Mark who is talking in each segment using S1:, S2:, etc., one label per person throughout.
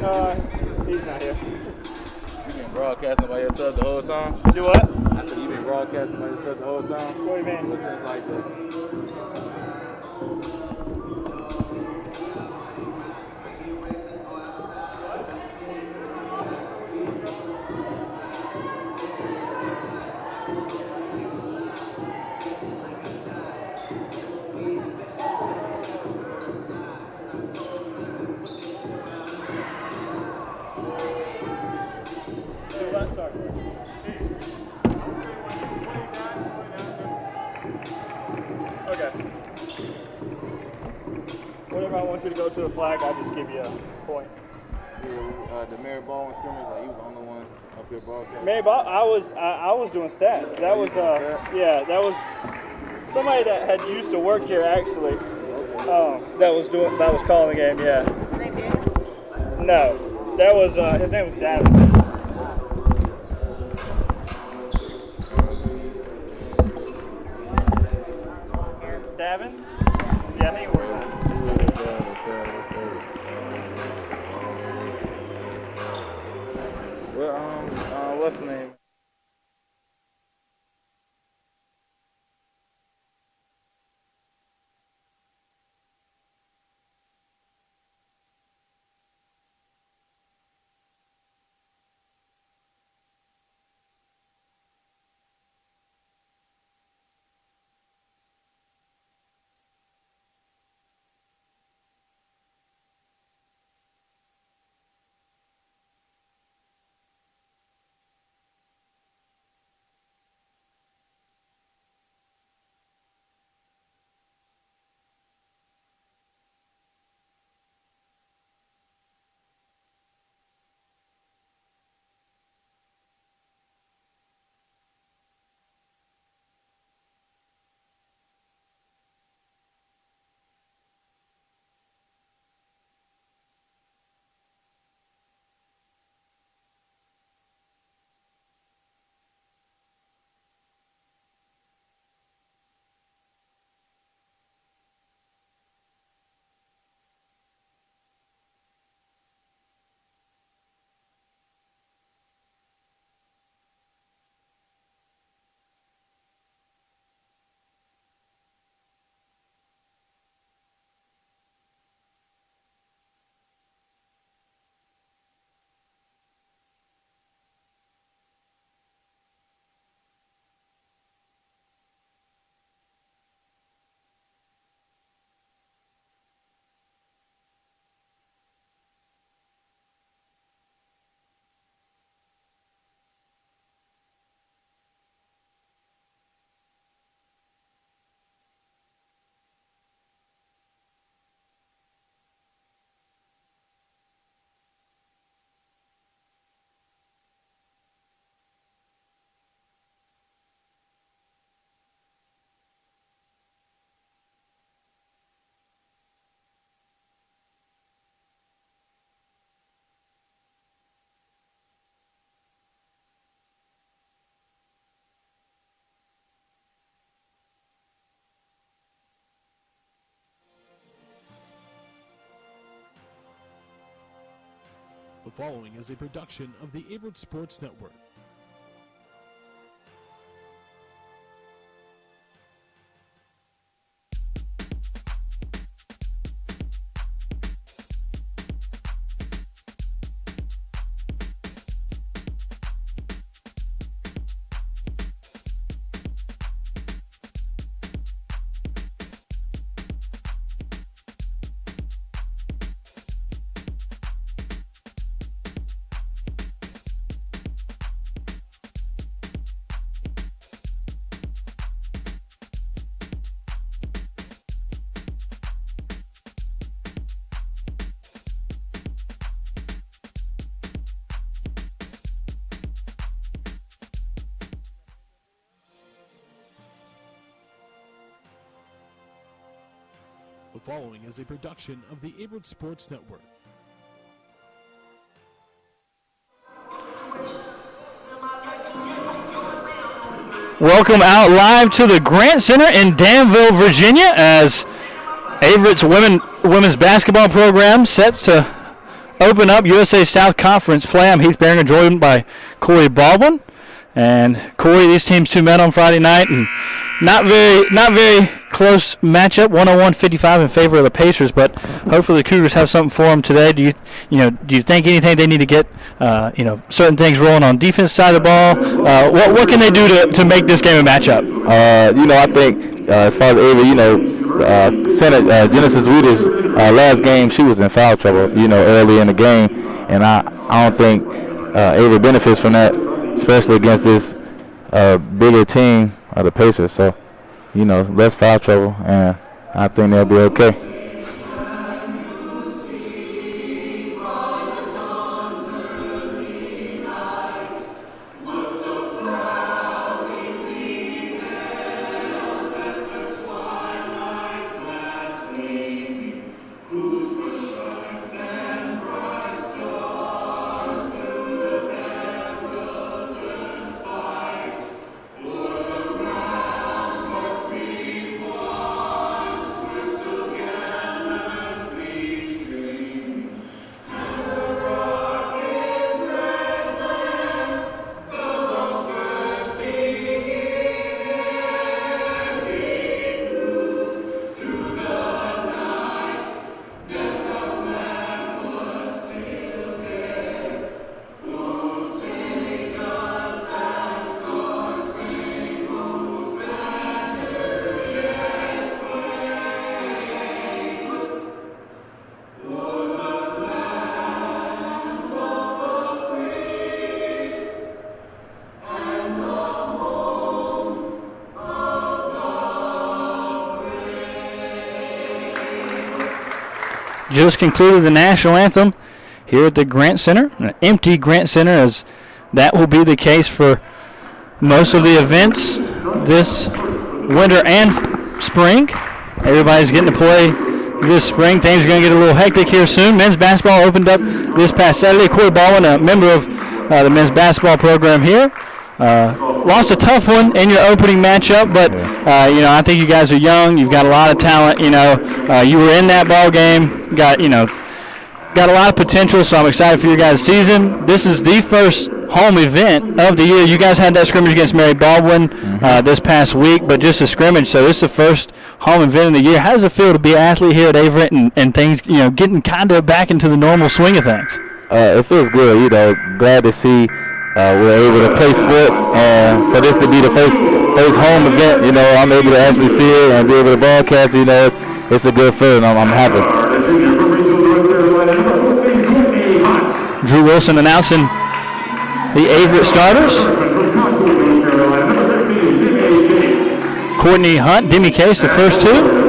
S1: He's not here.
S2: You been broadcasting by yourself the whole time?
S1: Do what?
S2: I said you been broadcasting by yourself the whole time?
S1: What do you mean?
S2: What sense like that?
S1: Whenever I want you to go to the flag, I'll just give you a point.
S2: Yeah, the Mary Baldwin scrimmage, like he was the only one up here broadcasting.
S1: Mary Baldwin, I was doing stats. That was yeah, that was somebody that had used to work here actually. That was calling the game. Yeah. No, that was his name was Danville. Davin? Yeah, I think it was.
S2: Well, what's the name?
S3: The following is a production of the Averett Sports Network. The following is a production of the Averett Sports Network.
S1: Welcome out live to the Grant Center in Danville, Virginia, as Averett's women's basketball program sets to open up USA South Conference play. I'm Heath Barringer, joined by Corey Baldwin. And Corey, these teams two met on Friday night, and not very close matchup. 101-55 in favor of the Pacers, but hopefully the Cougars have something for them today. Do you think anything they need to get certain things rolling on defense side of the ball? What can they do to make this game a matchup?
S2: I think as far as Avery, center Genesis Wheater's last game, she was in foul trouble, early in the game, and I don't think Avery benefits from that, especially against this bigger team of the Pacers. So, less foul trouble, and I think they'll be okay.
S1: Just concluded the national anthem here at the Grant Center, an empty Grant Center, as that will be the case for most of the events this winter and spring. Everybody's getting to play this spring. Things are going to get a little hectic here soon. Men's basketball opened up this past Saturday. Corey Baldwin, a member of the men's basketball program here, lost a tough one in your opening matchup, but I think you guys are young. You've got a lot of talent. You were in that ball game. Got a lot of potential. So I'm excited for your guys' season. This is the first home event of the year. You guys had that scrimmage against Mary Baldwin this past week, but just a scrimmage. So this is the first home event of the year. How does it feel to be an athlete here at Averett and things, getting kind of back into the normal swing of things?
S2: It feels good. Glad to see. We're able to play sports, and for this to be the first home event, I'm able to actually see it and be able to broadcast. It's a good feeling. I'm happy.
S1: Drew Wilson announcing the Averett starters. Courtney Hunt, Demi Case, the first two.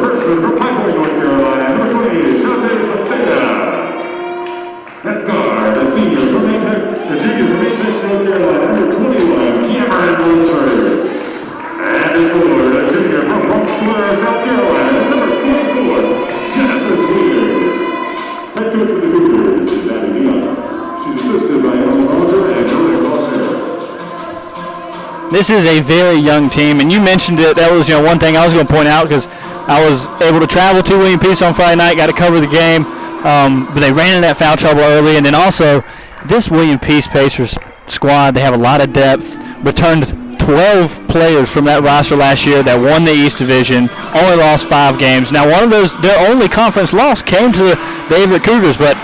S1: This is a very young team, and you mentioned it. That was one thing I was going to point out, because I was able to travel to William Peace on Friday night, got to cover the game, but they ran into that foul trouble early, and then also this William Peace Pacers squad, they have a lot of depth, returned 12 players from that roster last year that won the East Division, only lost 5 games. Now, one of those, their only conference loss came to the Averett Cougars, but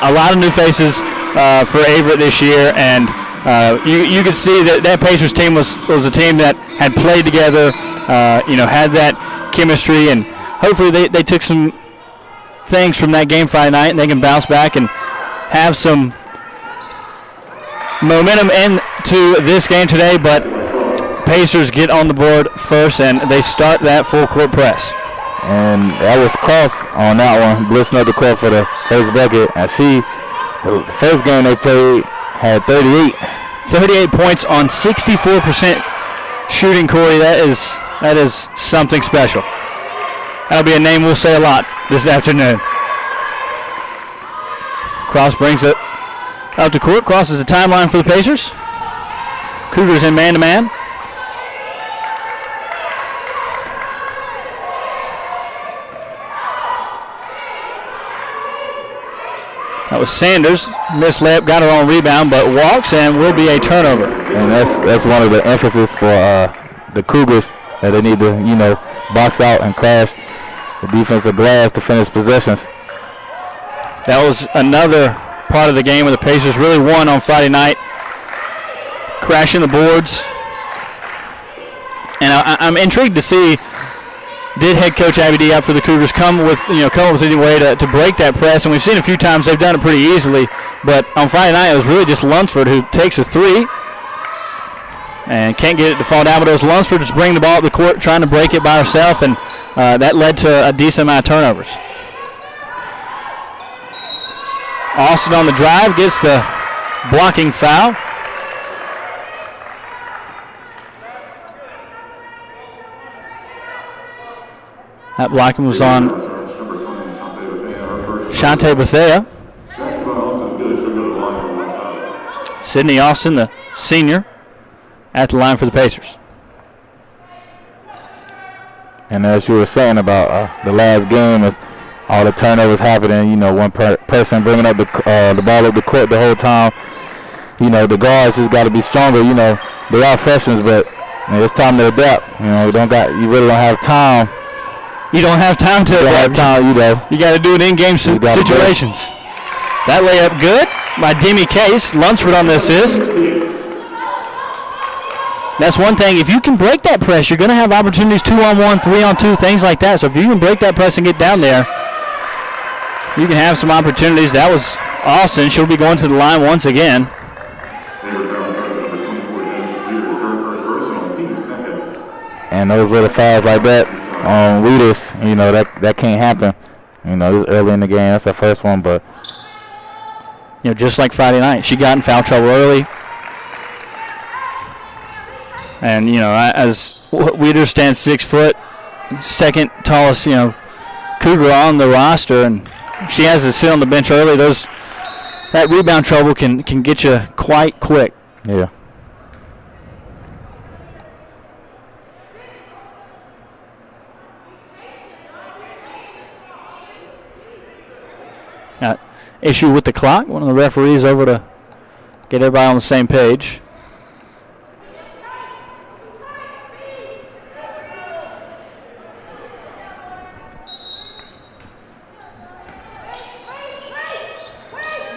S1: a lot of new faces for Averett this year, and you could see that Pacers team was a team that had played together, had that chemistry, and hopefully they took some things from that game Friday night, and they can bounce back and have some momentum into this game today. But Pacers get on the board first, and they start that full court press.
S2: And that was Cross on that one, blitzing up the court for the first bucket. And the first game they played, had 38
S1: points on 64% shooting, Corey. That is something special. That'll be a name we'll say a lot this afternoon. Cross brings it out to court, crosses the timeline for the Pacers. Cougars in man-to-man.
S4: That was Sanders. Missed layup, got her own rebound, but walks and will be a turnover.
S2: And that's one of the emphasis for the Cougars, that they need to, box out and crash the defensive glass to finish possessions.
S4: That was another part of the game where the Pacers really won on Friday night, crashing the boards. And I'm intrigued to see, did head coach Abby D out for the Cougars come up with any way to break that press? And we've seen a few times they've done it pretty easily. But on Friday night, it was really just Lunsford who takes a three and can't get it to fall down. But it was Lunsford just bringing the ball up the court, trying to break it by herself, and that led to a decent amount of turnovers. Austin on the drive gets the blocking foul. That blocking was on Shante Bethea. Sydney Austin, the senior, at the line for the Pacers.
S2: And as you were saying about the last game, is all the turnovers happening. One person bringing up the ball up the court the whole time. The guards just got to be stronger. They are freshmen, but it's time to adapt. You really don't have time.
S4: You don't have time to adapt. You got to do it in game situations. That layup good by Demi Case. Lunsford on the assist. That's one thing. If you can break that press, you're going to have opportunities 2-on-1, 3-on-2, things like that. So if you can break that press and get down there, you can have some opportunities. That was Austin. She'll be going to the line once again.
S2: And those little fouls like that on leaders, that can't happen. This is early in the game. That's her first one, but
S4: just like Friday night, she got in foul trouble early. And as Weeder stands 6 foot, second tallest Cougar on the roster, and she has to sit on the bench early. That rebound trouble can get you quite quick.
S2: Yeah.
S4: Issue with the clock. One of the referees over to get everybody on the same page.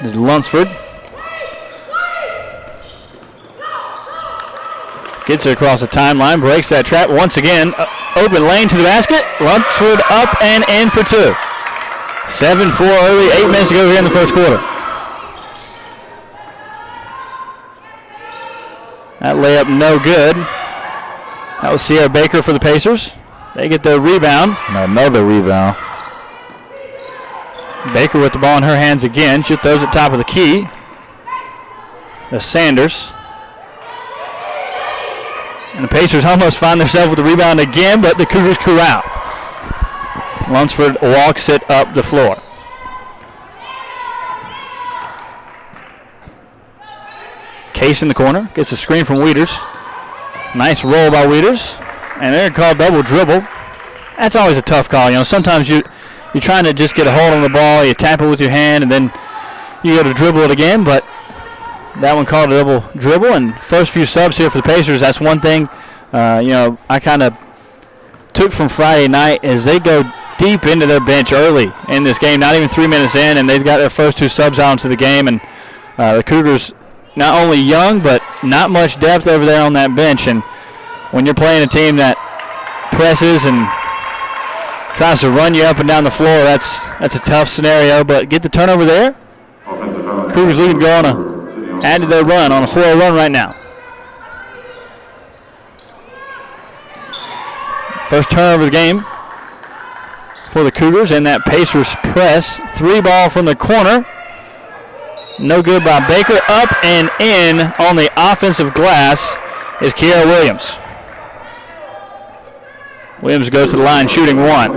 S4: This is Lunsford. Gets it across the timeline, breaks that trap once again. Open lane to the basket. Lunsford up and in for two. 7-4 early, 8 minutes to go here in the first quarter. That layup no good. That was Sierra Baker for the Pacers. They get the rebound.
S2: Another rebound.
S4: Baker with the ball in her hands again. She throws it top of the key. That's Sanders. And the Pacers almost find themselves with the rebound again, but the Cougars corral. Lunsford walks it up the floor. Case in the corner. Gets a screen from Weeders. Nice roll by Weeders. And they're called double dribble. That's always a tough call. Sometimes you're trying to just get a hold on the ball. You tap it with your hand, and then you go to dribble it again. But that one called a double dribble. And first few subs here for the Pacers, that's one thing, I kind of took from Friday night as they go deep into their bench early in this game, not even 3 minutes in, and they've got their first two subs out into the game. And the Cougars, not only young, but not much depth over there on that bench. And when you're playing a team that presses and tries to run you up and down the floor, that's a tough scenario. But get the turnover there. Cougars looking to go on add to their run on a 4-0 run right now. First turnover of the game for the Cougars, and that Pacers press. 3-ball from the corner. No good by Baker. Up and in on the offensive glass is Kiara Williams. Williams goes to the line shooting one.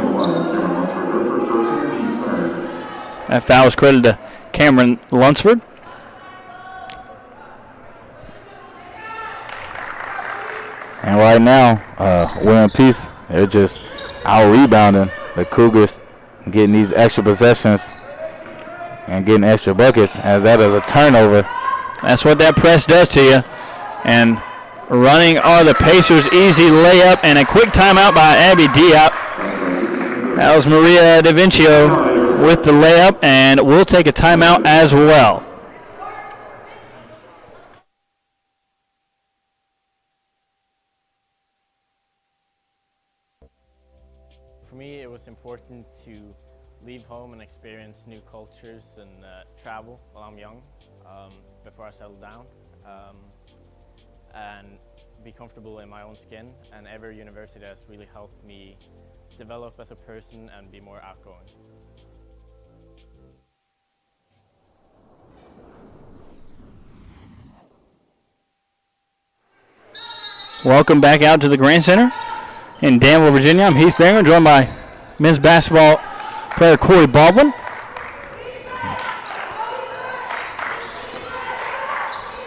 S4: That foul is credited to Cameron Lunsford.
S2: And right now, William Peace, they're just out-rebounding the Cougars, getting these extra possessions. and getting extra buckets, as that is a turnover.
S4: That's what that press does to you. And running are the Pacers. Easy layup and a quick timeout by Abby Diop. That was Maria DaVincio with the layup, and we'll take a timeout as well.
S5: For me, it was important to leave home and experience new cultures and travel while I'm young, before I settle down, and be comfortable in my own skin. And Averett University has really helped me develop as a person and be more outgoing.
S4: Welcome back out to the Grand Center in Danville, Virginia. I'm Heath Banger, joined by men's basketball player Corey Baldwin.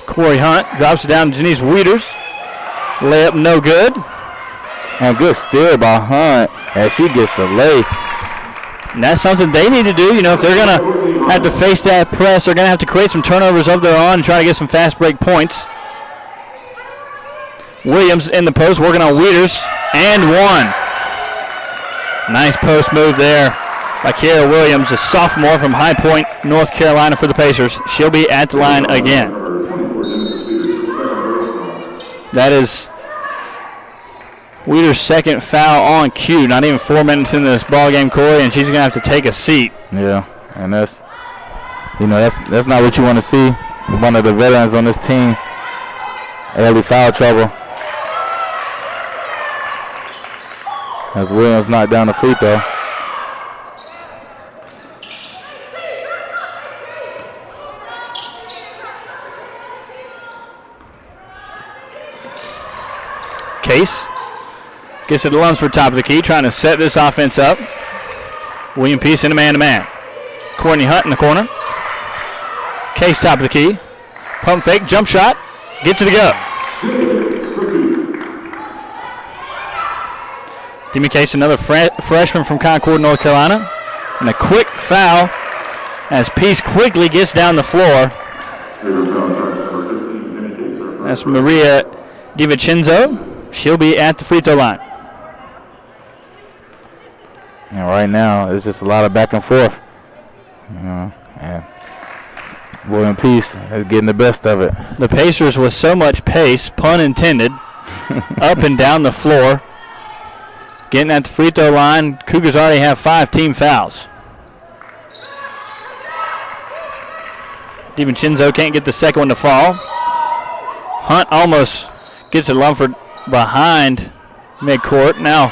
S4: Corey Hunt drops it down to Janice Wieters. Layup no good.
S2: And good steal by Hunt as she gets the lay.
S4: And that's something they need to do. You know, if they're going to have to face that press, they're going to have to create some turnovers of their own and try to get some fast break points. Williams in the post working on Wieters, and one. Nice post move there by Kiara Williams, a sophomore from High Point, North Carolina for the Pacers. She'll be at the line again. That is Wieters' second foul on cue. Not even 4 minutes into this ball game, Corey, and she's going to have to take a seat.
S2: Yeah, and that's not what you want to see. One of the veterans on this team, early foul trouble. As Williams knocked down the free throw.
S4: Case gets it to Lunsford, top of the key, trying to set this offense up. William Peace in a man-to-man. Courtney Hunt in the corner. Case, top of the key. Pump fake, jump shot, gets it to go. Demi Case, another freshman from Concord, North Carolina. And a quick foul as Peace quickly gets down the floor. That's Maria DiVincenzo. She'll be at the free throw line.
S2: And right now, it's just a lot of back and forth. And William Peace is getting the best of it.
S4: The Pacers with so much pace, pun intended, up and down the floor. Getting at the free throw line. Cougars already have 5 team fouls. DiVincenzo can't get the second one to fall. Hunt almost gets it Lunsford behind midcourt. Now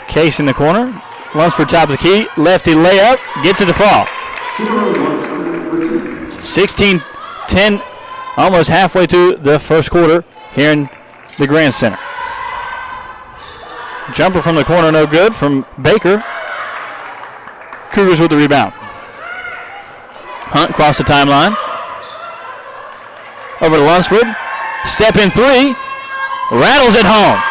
S4: Case in the corner. Lunsford top of the key. Lefty layup. Gets it to fall. 16-10, almost halfway through the first quarter here in the Grand Center. Jumper from the corner, no good from Baker. Cougars with the rebound. Hunt across the timeline. Over to Lunsford. Step in three. Rattles it home.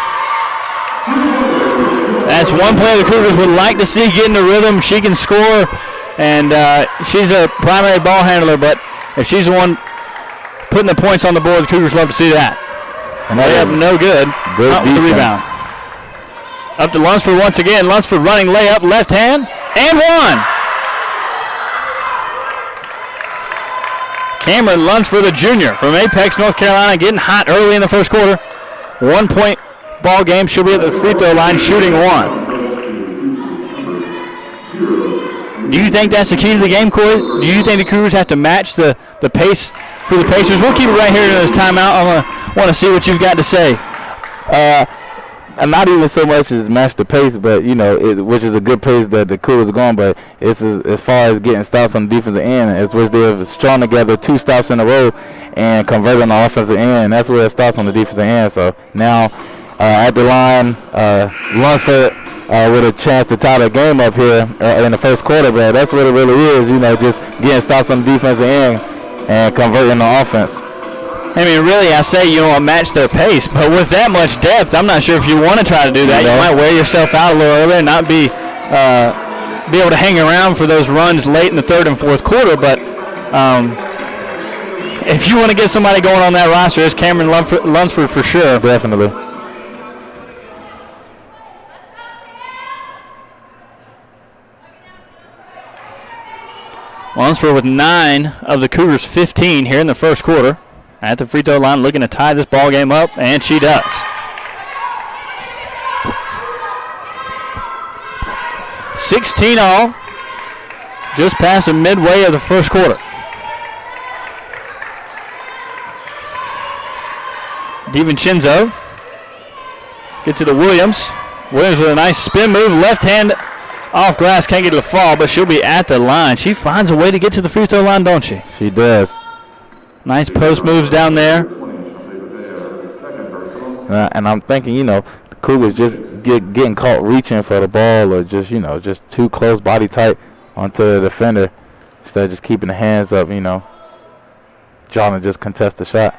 S4: That's one player the Cougars would like to see get in the rhythm. She can score, and she's a primary ball handler, but if she's the one putting the points on the board, the Cougars love to see that. And they have no good. Hunt with the rebound. Up to Lunsford once again. Lunsford running layup, left hand, and one. Cameron Lunsford, a junior from Apex, North Carolina, getting hot early in the first quarter. 1 point ball game. She'll be at the free throw line shooting one. Do you think that's the key to the game, Corey? Do you think the Cougars have to match the pace for the Pacers? We'll keep it right here in this timeout. I want to see what you've got to say.
S2: And not even so much as match the pace, but which is a good pace that the Cougars are going. But it's as far as getting stops on the defensive end, it's where they've strung together 2 stops in a row and converting on the offensive end. That's where it starts on the defensive end. So now at the line, Lunsford with a chance to tie the game up here in the first quarter. But that's what it really is. Just getting stops on the defensive end and converting the offense.
S4: I mean, really, I say you don't match their pace, but with that much depth, I'm not sure if you want to try to do that. You might wear yourself out a little earlier and not be be able to hang around for those runs late in the third and fourth quarter. But if you want to get somebody going on that roster, it's Cameron Lunsford for sure.
S2: Definitely.
S4: Lunsford with 9 of the Cougars' 15 here in the first quarter. At the free throw line, looking to tie this ball game up, and she does. $16 all, just past the midway of the first quarter. DiVincenzo gets it to Williams. Williams with a nice spin move, left hand off glass, can't get it to fall, but she'll be at the line. She finds a way to get to the free throw line, don't she?
S2: She does.
S4: Nice post moves down there.
S2: And I'm thinking, the Cougars just getting caught reaching for the ball, or just, just too close body tight onto the defender instead of just keeping the hands up, trying to just contest the shot.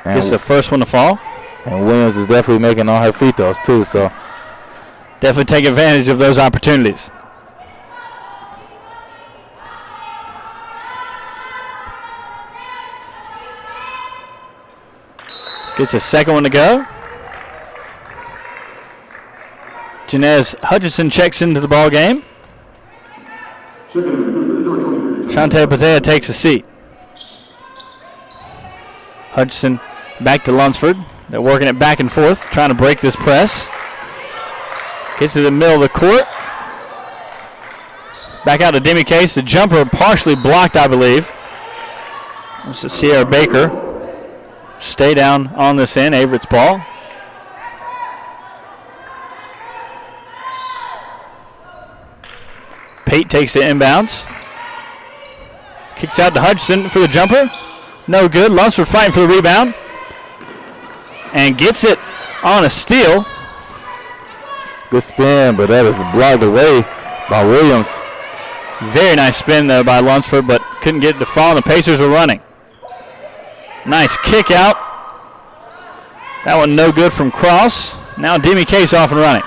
S2: And
S4: Gets the first one to fall.
S2: And Williams is definitely making all her free throws too, so
S4: definitely take advantage of those opportunities. Gets a second one to go. Janez Hutchinson checks into the ball game. Shantae Patea takes a seat. Hutchinson back to Lunsford. They're working it back and forth, trying to break this press. Gets to the middle of the court. Back out to Demi Case. The jumper partially blocked, I believe. This is Sierra Baker. Stay down on this end. Averett's ball. Pate takes the inbounds. Kicks out to Hutchinson for the jumper. No good. Lunsford fighting for the rebound. And gets it on a steal.
S2: Good spin, but that is blocked away by Williams.
S4: Very nice spin there by Lunsford, but couldn't get it to fall. The Pacers are running. Nice kick out. That one no good from Cross. Now Demi Case off and running.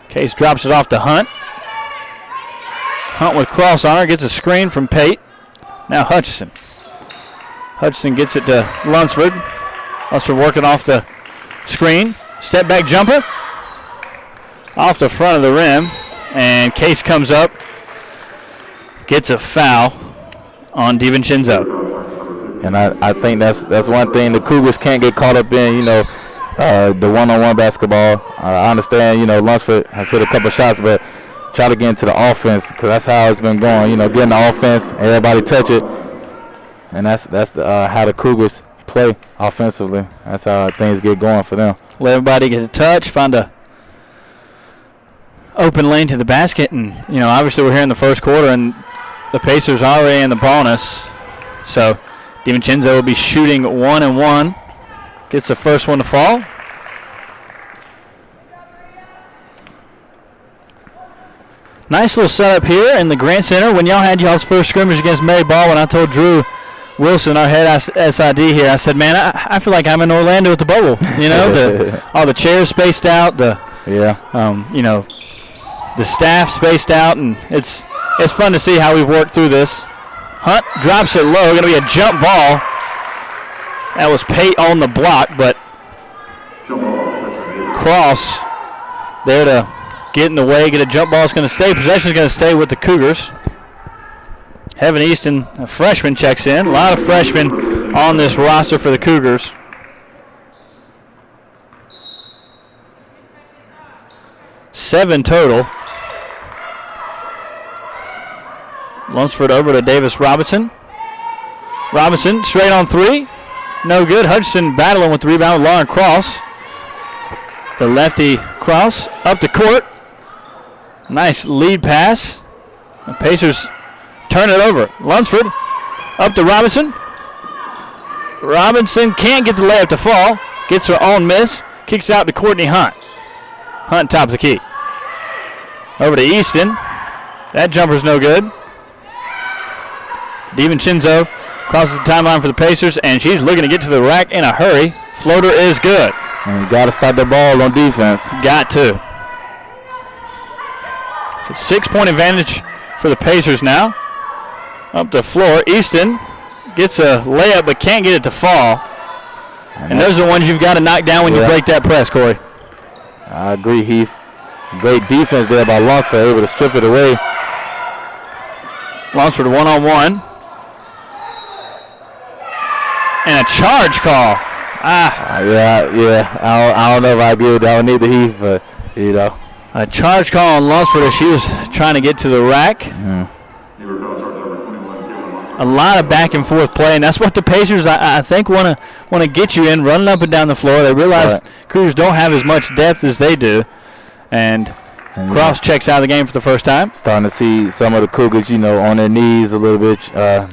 S4: Case drops it off to Hunt. Hunt with Cross on her, gets a screen from Pate. Now Hutchinson. Hutchinson gets it to Lunsford. Lunsford working off the screen. Step back jumper. Off the front of the rim. And Case comes up. Gets a foul on DiVincenzo.
S2: And I think that's one thing the Cougars can't get caught up in, the one-on-one basketball. I understand, Lunsford has hit a couple shots, but try to get into the offense, because that's how it's been going. Getting the offense, everybody touch it, and that's how the Cougars play offensively. That's how things get going for them.
S4: Let everybody get a touch, find a open lane to the basket, and obviously we're here in the first quarter, and the Pacers are already in the bonus. So DiVincenzo will be shooting 1-1. Gets the first one to fall. Nice little setup here in the Grant Center. When y'all had y'all's first scrimmage against Mary Baldwin, I told Drew Wilson, our head SID here, I said, man, I feel like I'm in Orlando at the Bowl. All the chairs spaced out, the staff spaced out, and it's fun to see how we've worked through this. Hunt drops it low. Going to be a jump ball. That was Pate on the block, but Cross there to get in the way, get a jump ball. It's going to stay. Possession is going to stay with the Cougars. Heaven Easton, a freshman, checks in. A lot of freshmen on this roster for the Cougars. Seven total. Lunsford over to Davis Robinson. Robinson straight on three. No good. Hutchinson battling with the rebound with Lauren Cross. The lefty Cross up the court. Nice lead pass. The Pacers turn it over. Lunsford up to Robinson. Robinson can't get the layup to fall. Gets her own miss. Kicks out to Courtney Hunt. Hunt tops the key. Over to Easton. That jumper's no good. DiVincenzo crosses the timeline for the Pacers, and she's looking to get to the rack in a hurry. Floater is good.
S2: And you got to stop the ball on defense.
S4: Got to. So 6-point advantage for the Pacers now. Up the floor. Easton gets a layup but can't get it to fall. And those are the ones you've got to knock down when you break that press, Corey.
S2: I agree, Heath. Great defense there by Lunsford, able to strip it away.
S4: Lunsford one-on-one. And a charge call.
S2: Yeah. I don't know if I agree with that one either, Heath, but, you know.
S4: A charge call on Lunsford as she was trying to get to the rack.
S2: Mm.
S4: A lot of back and forth play, and that's what the Pacers, I think, want to get you in, running up and down the floor. They realize Cougars don't have as much depth as they do, and Cross checks out of the game for the first time.
S2: Starting to see some of the Cougars, you know, on their knees a little bit.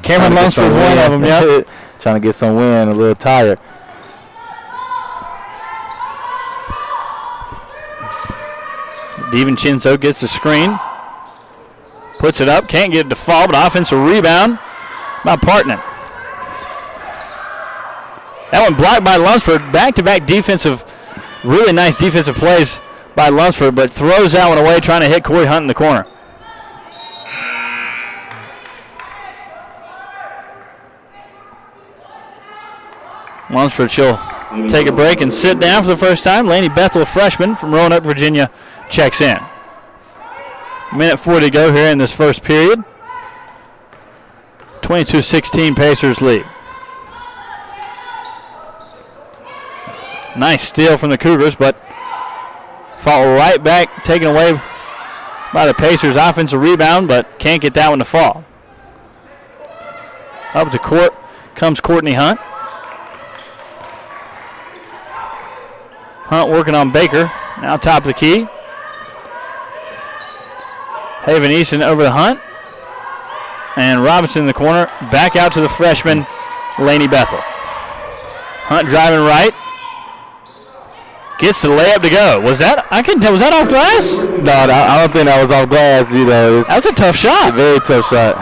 S4: Cameron Lunsford, one of them, yeah.
S2: Trying to get some wind, a little tired.
S4: DiVincenzo gets the screen, puts it up, can't get it to fall, but offensive rebound by Partner. That one blocked by Lunsford. Back-to-back defensive, really nice defensive plays by Lunsford, but throws that one away trying to hit Corey Hunt in the corner. Lunsford, she'll take a break and sit down for the first time. Laney Bethel, a freshman from Roanoke, Virginia, checks in. Minute 4 to go here in this first period. 22-16 Pacers lead. Nice steal from the Cougars, but fall right back, taken away by the Pacers. Offensive rebound, but can't get that one to fall. Up to court comes Courtney Hunt. Hunt working on Baker. Now top of the key. Haven Easton over the Hunt. And Robinson in the corner. Back out to the freshman, Laney Bethel. Hunt driving right. Gets the layup to go. Was that? I couldn't tell. Was that off glass?
S2: No, I don't think that was off glass. You know,
S4: that was a tough shot.
S2: A very tough shot.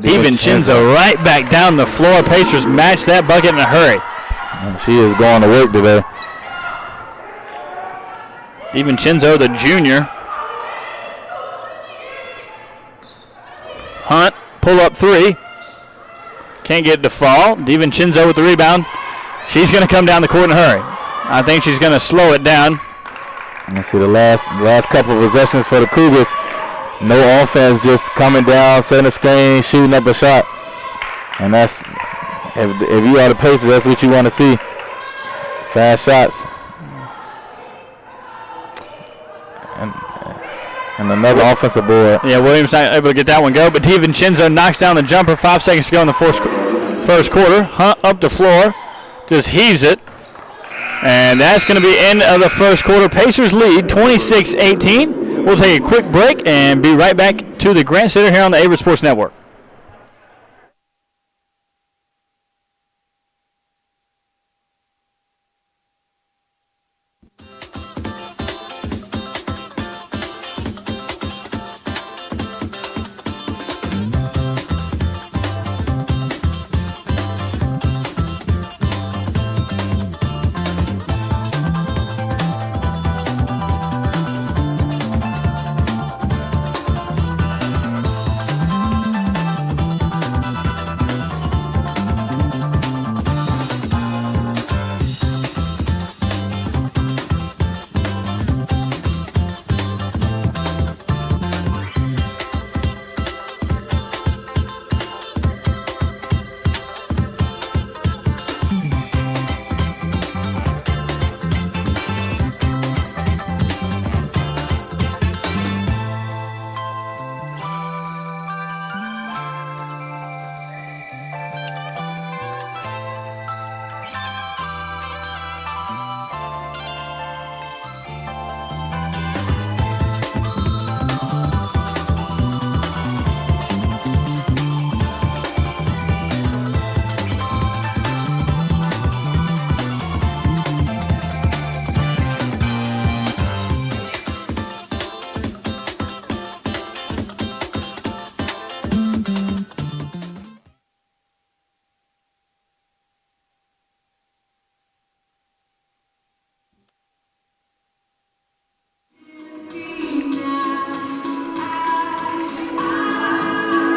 S4: DiVincenzo right back down the floor. Pacers match that bucket in a hurry.
S2: And she is going to work today.
S4: DiVincenzo, the junior. Hunt, pull up three. Can't get it to fall. DiVincenzo with the rebound. She's going to come down the court in a hurry. I think she's going to slow it down.
S2: Let's see the last couple of possessions for the Cougars. No offense, just coming down, setting a screen, shooting up a shot. And that's, if you are the Pacers, that's what you want to see. Fast shots. And another offensive board.
S4: Yeah, Williams not able to get that one go, but DiVincenzo knocks down the jumper. 5 seconds to go in the first quarter. Hunt up the floor, just heaves it. And that's going to be end of the first quarter. Pacers lead 26-18. We'll take a quick break and be right back to the Grant Center here on the Averett Sports Network.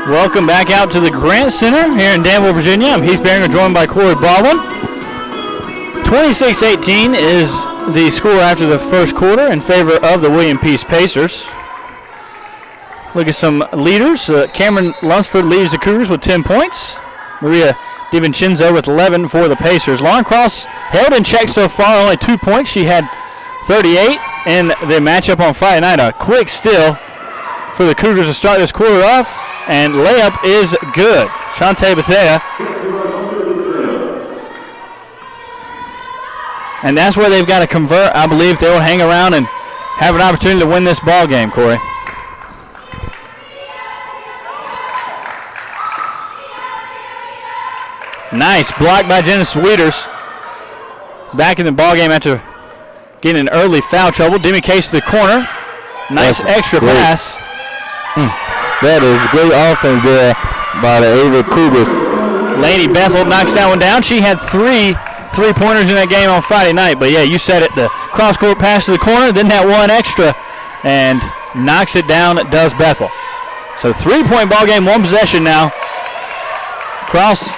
S4: Welcome back out to the Grant Center here in Danville, Virginia. I'm Heath Beringer, joined by Corey Baldwin. 26-18 is the score after the first quarter in favor of the William Peace Pacers. Look at some leaders. Cameron Lunsford leads the Cougars with 10 points. Maria DiVincenzo with 11 for the Pacers. Lauren Cross held in check so far, only 2 points. She had 38 in the matchup on Friday night. A quick steal for the Cougars to start this quarter off, and layup is good. Shantae Bethea. And that's where they've got to convert. I believe they will hang around and have an opportunity to win this ball game, Corey. Nice block by Genesis Wieters. Back in the ball game after getting in early foul trouble. Demi Case to the corner. Nice extra pass.
S2: That is great offense there by the Averett Cougars.
S4: Laney Bethel knocks that one down. She had 3 3-pointers in that game on Friday night. But, yeah, you said it. The cross-court pass to the corner, then that one extra, and knocks it down, does Bethel. So 3-point ball game, 1 possession now. Cross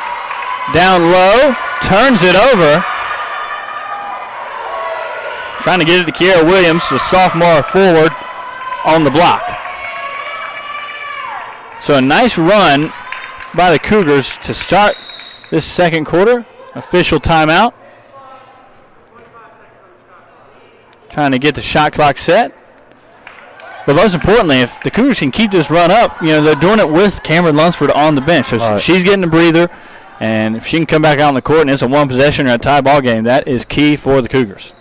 S4: down low, turns it over. Trying to get it to Kiara Williams, the sophomore forward, on the block. So a nice run by the Cougars to start this second quarter. Official timeout. Trying to get the shot clock set. But most importantly, if the Cougars can keep this run up, they're doing it with Cameron Lunsford on the bench. So she's getting a breather, and if she can come back out on the court and it's a 1 possession or a tie ball game, that is key for the Cougars.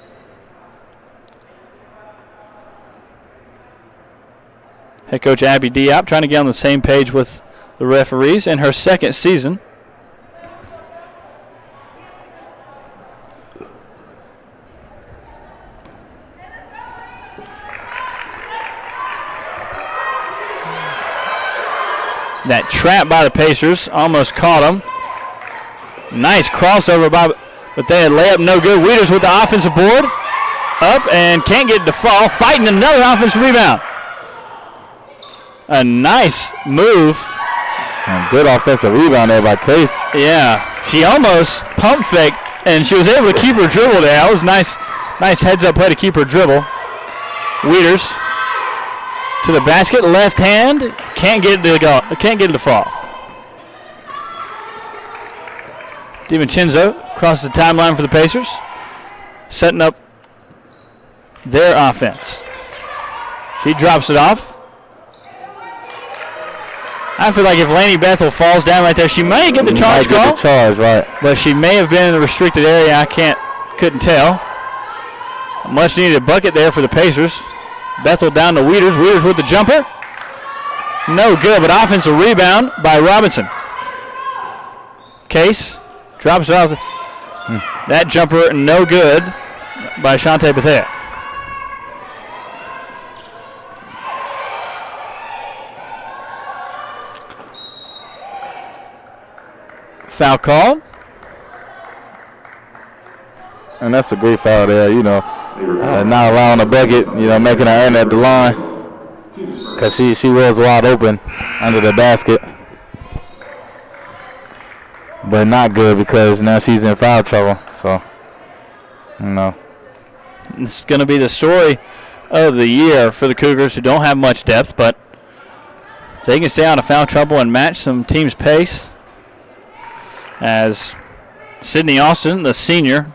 S4: Head coach Abby Diop trying to get on the same page with the referees in her second season. That trap by the Pacers almost caught them. Nice crossover but they had layup no good. Wieters with the offensive board. Up and can't get it to fall. Fighting another offensive rebound. A nice move.
S2: And good offensive rebound there by Case.
S4: Yeah, she almost pump faked, and she was able to keep her dribble there. That was nice heads-up play to keep her dribble. Wieters to the basket, left hand, can't get it to fall. DiVincenzo crosses the timeline for the Pacers, setting up their offense. She drops it off. I feel like if Laney Bethel falls down right there, she may get the charge call. But she may have been in the restricted area. I couldn't tell. Much needed bucket there for the Pacers. Bethel down to Wieters. Wieters with the jumper. No good, but offensive rebound by Robinson. Case drops it off. That jumper no good by Shantae Bethea. Foul called.
S2: And that's a great foul there, not allowing the bucket, making her earn at the line. Because she was wide open under the basket. But not good because now she's in foul trouble. So,
S4: It's going to be the story of the year for the Cougars, who don't have much depth, but if they can stay out of foul trouble and match some team's pace, as Sydney Austin, the senior,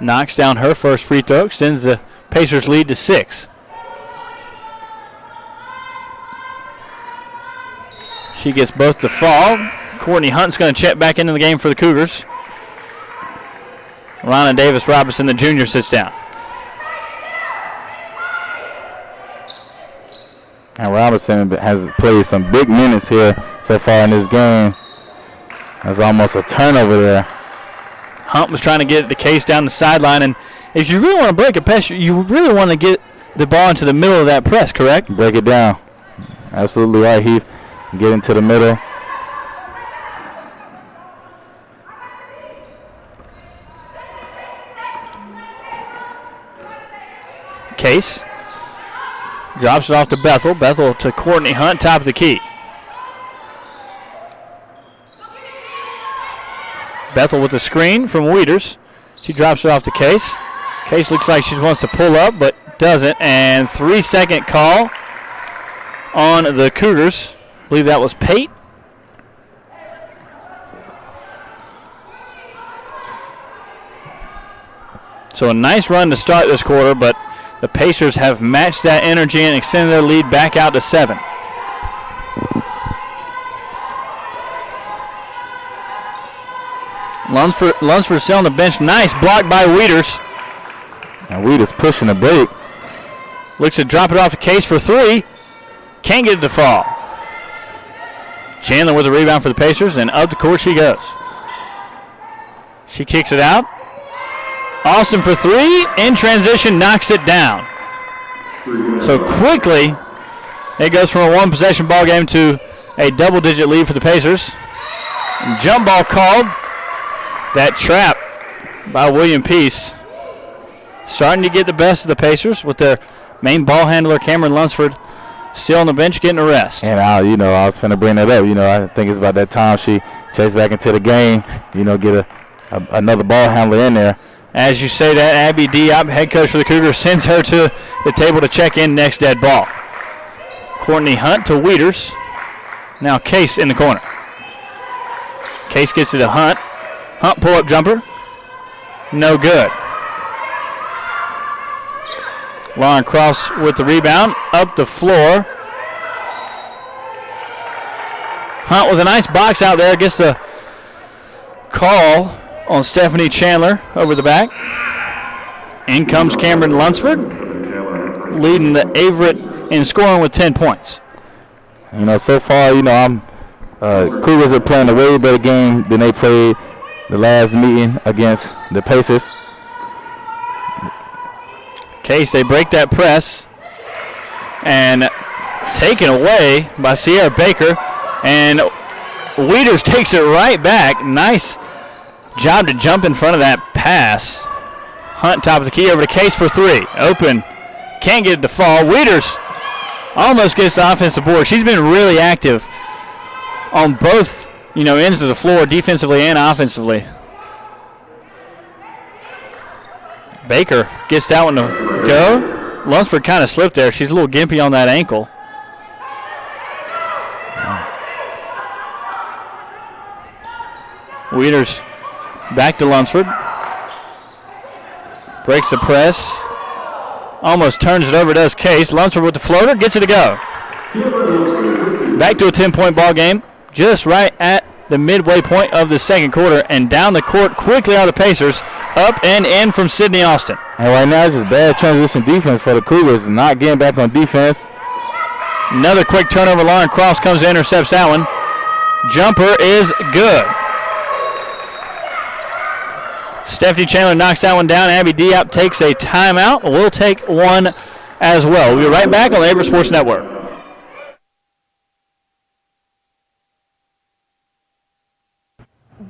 S4: knocks down her first free throw, extends the Pacers' lead to 6. She gets both to fall. Courtney Hunt's going to check back into the game for the Cougars. Lana Davis Robinson, the junior, sits down.
S2: And Robinson has played some big minutes here so far in this game. There's almost a turnover there.
S4: Hunt was trying to get the Case down the sideline, and if you really want to break a press, you really want to get the ball into the middle of that press, correct?
S2: Break it down. Absolutely right, Heath. Get into the middle.
S4: Case Drops it off to Bethel. Bethel to Courtney Hunt, top of the key. Bethel with the screen from Wieters. She drops it off to Case. Case looks like she wants to pull up, but doesn't. And 3-second call on the Cougars. I believe that was Pate. So a nice run to start this quarter, but the Pacers have matched that energy and extended their lead back out to 7. Lunsford still on the bench. Nice block by Wieters.
S2: And Wieters pushing the break.
S4: Looks to drop it off the Case for 3. Can't get it to fall. Chandler with the rebound for the Pacers, and up the court she goes. She kicks it out. Austin for 3. In transition, knocks it down. So quickly, it goes from a one-possession ball game to a double-digit lead for the Pacers. Jump ball called. That trap by William Peace starting to get the best of the Pacers with their main ball handler, Cameron Lunsford, still on the bench getting a rest.
S2: And I was finna bring that up. I think it's about that time she chased back into the game. Get another ball handler in there.
S4: As you say that, Abby Diop, head coach for the Cougars, sends her to the table to check in next dead ball. Courtney Hunt to Wieters. Now Case in the corner. Case gets it to Hunt. Hunt pull-up jumper. No good. Lauren Cross with the rebound. Up the floor. Hunt with a nice box out there. Gets the call on Stephanie Chandler over the back. In comes Cameron Lunsford, leading the Averett in scoring with 10 points.
S2: So far, Cougars are playing a way better game than they played the last meeting against the Pacers.
S4: Case, they break that press and taken away by Sierra Baker, and Wieters takes it right back. Nice job to jump in front of that pass. Hunt top of the key over to Case for 3. Open. Can't get it to fall. Wieters almost gets the offensive board. She's been really active on both ends of the floor, defensively and offensively. Baker gets that one to go. Lunsford kind of slipped there. She's a little gimpy on that ankle. Wieters back to Lunsford. Breaks the press. Almost turns it over, does Case. Lunsford with the floater, gets it to go. Back to a 10-point ball game. Just right at the midway point of the second quarter, and down the court quickly are the Pacers. Up and in from Sydney Austin.
S2: And right now it's just bad transition defense for the Cougars, not getting back on defense.
S4: Another quick turnover. Lauren Cross comes and intercepts that one. Jumper is good. Stephanie Chandler knocks that one down. Abby Diop takes a timeout. We'll take one as well. We'll be right back on the Averett Sports Network.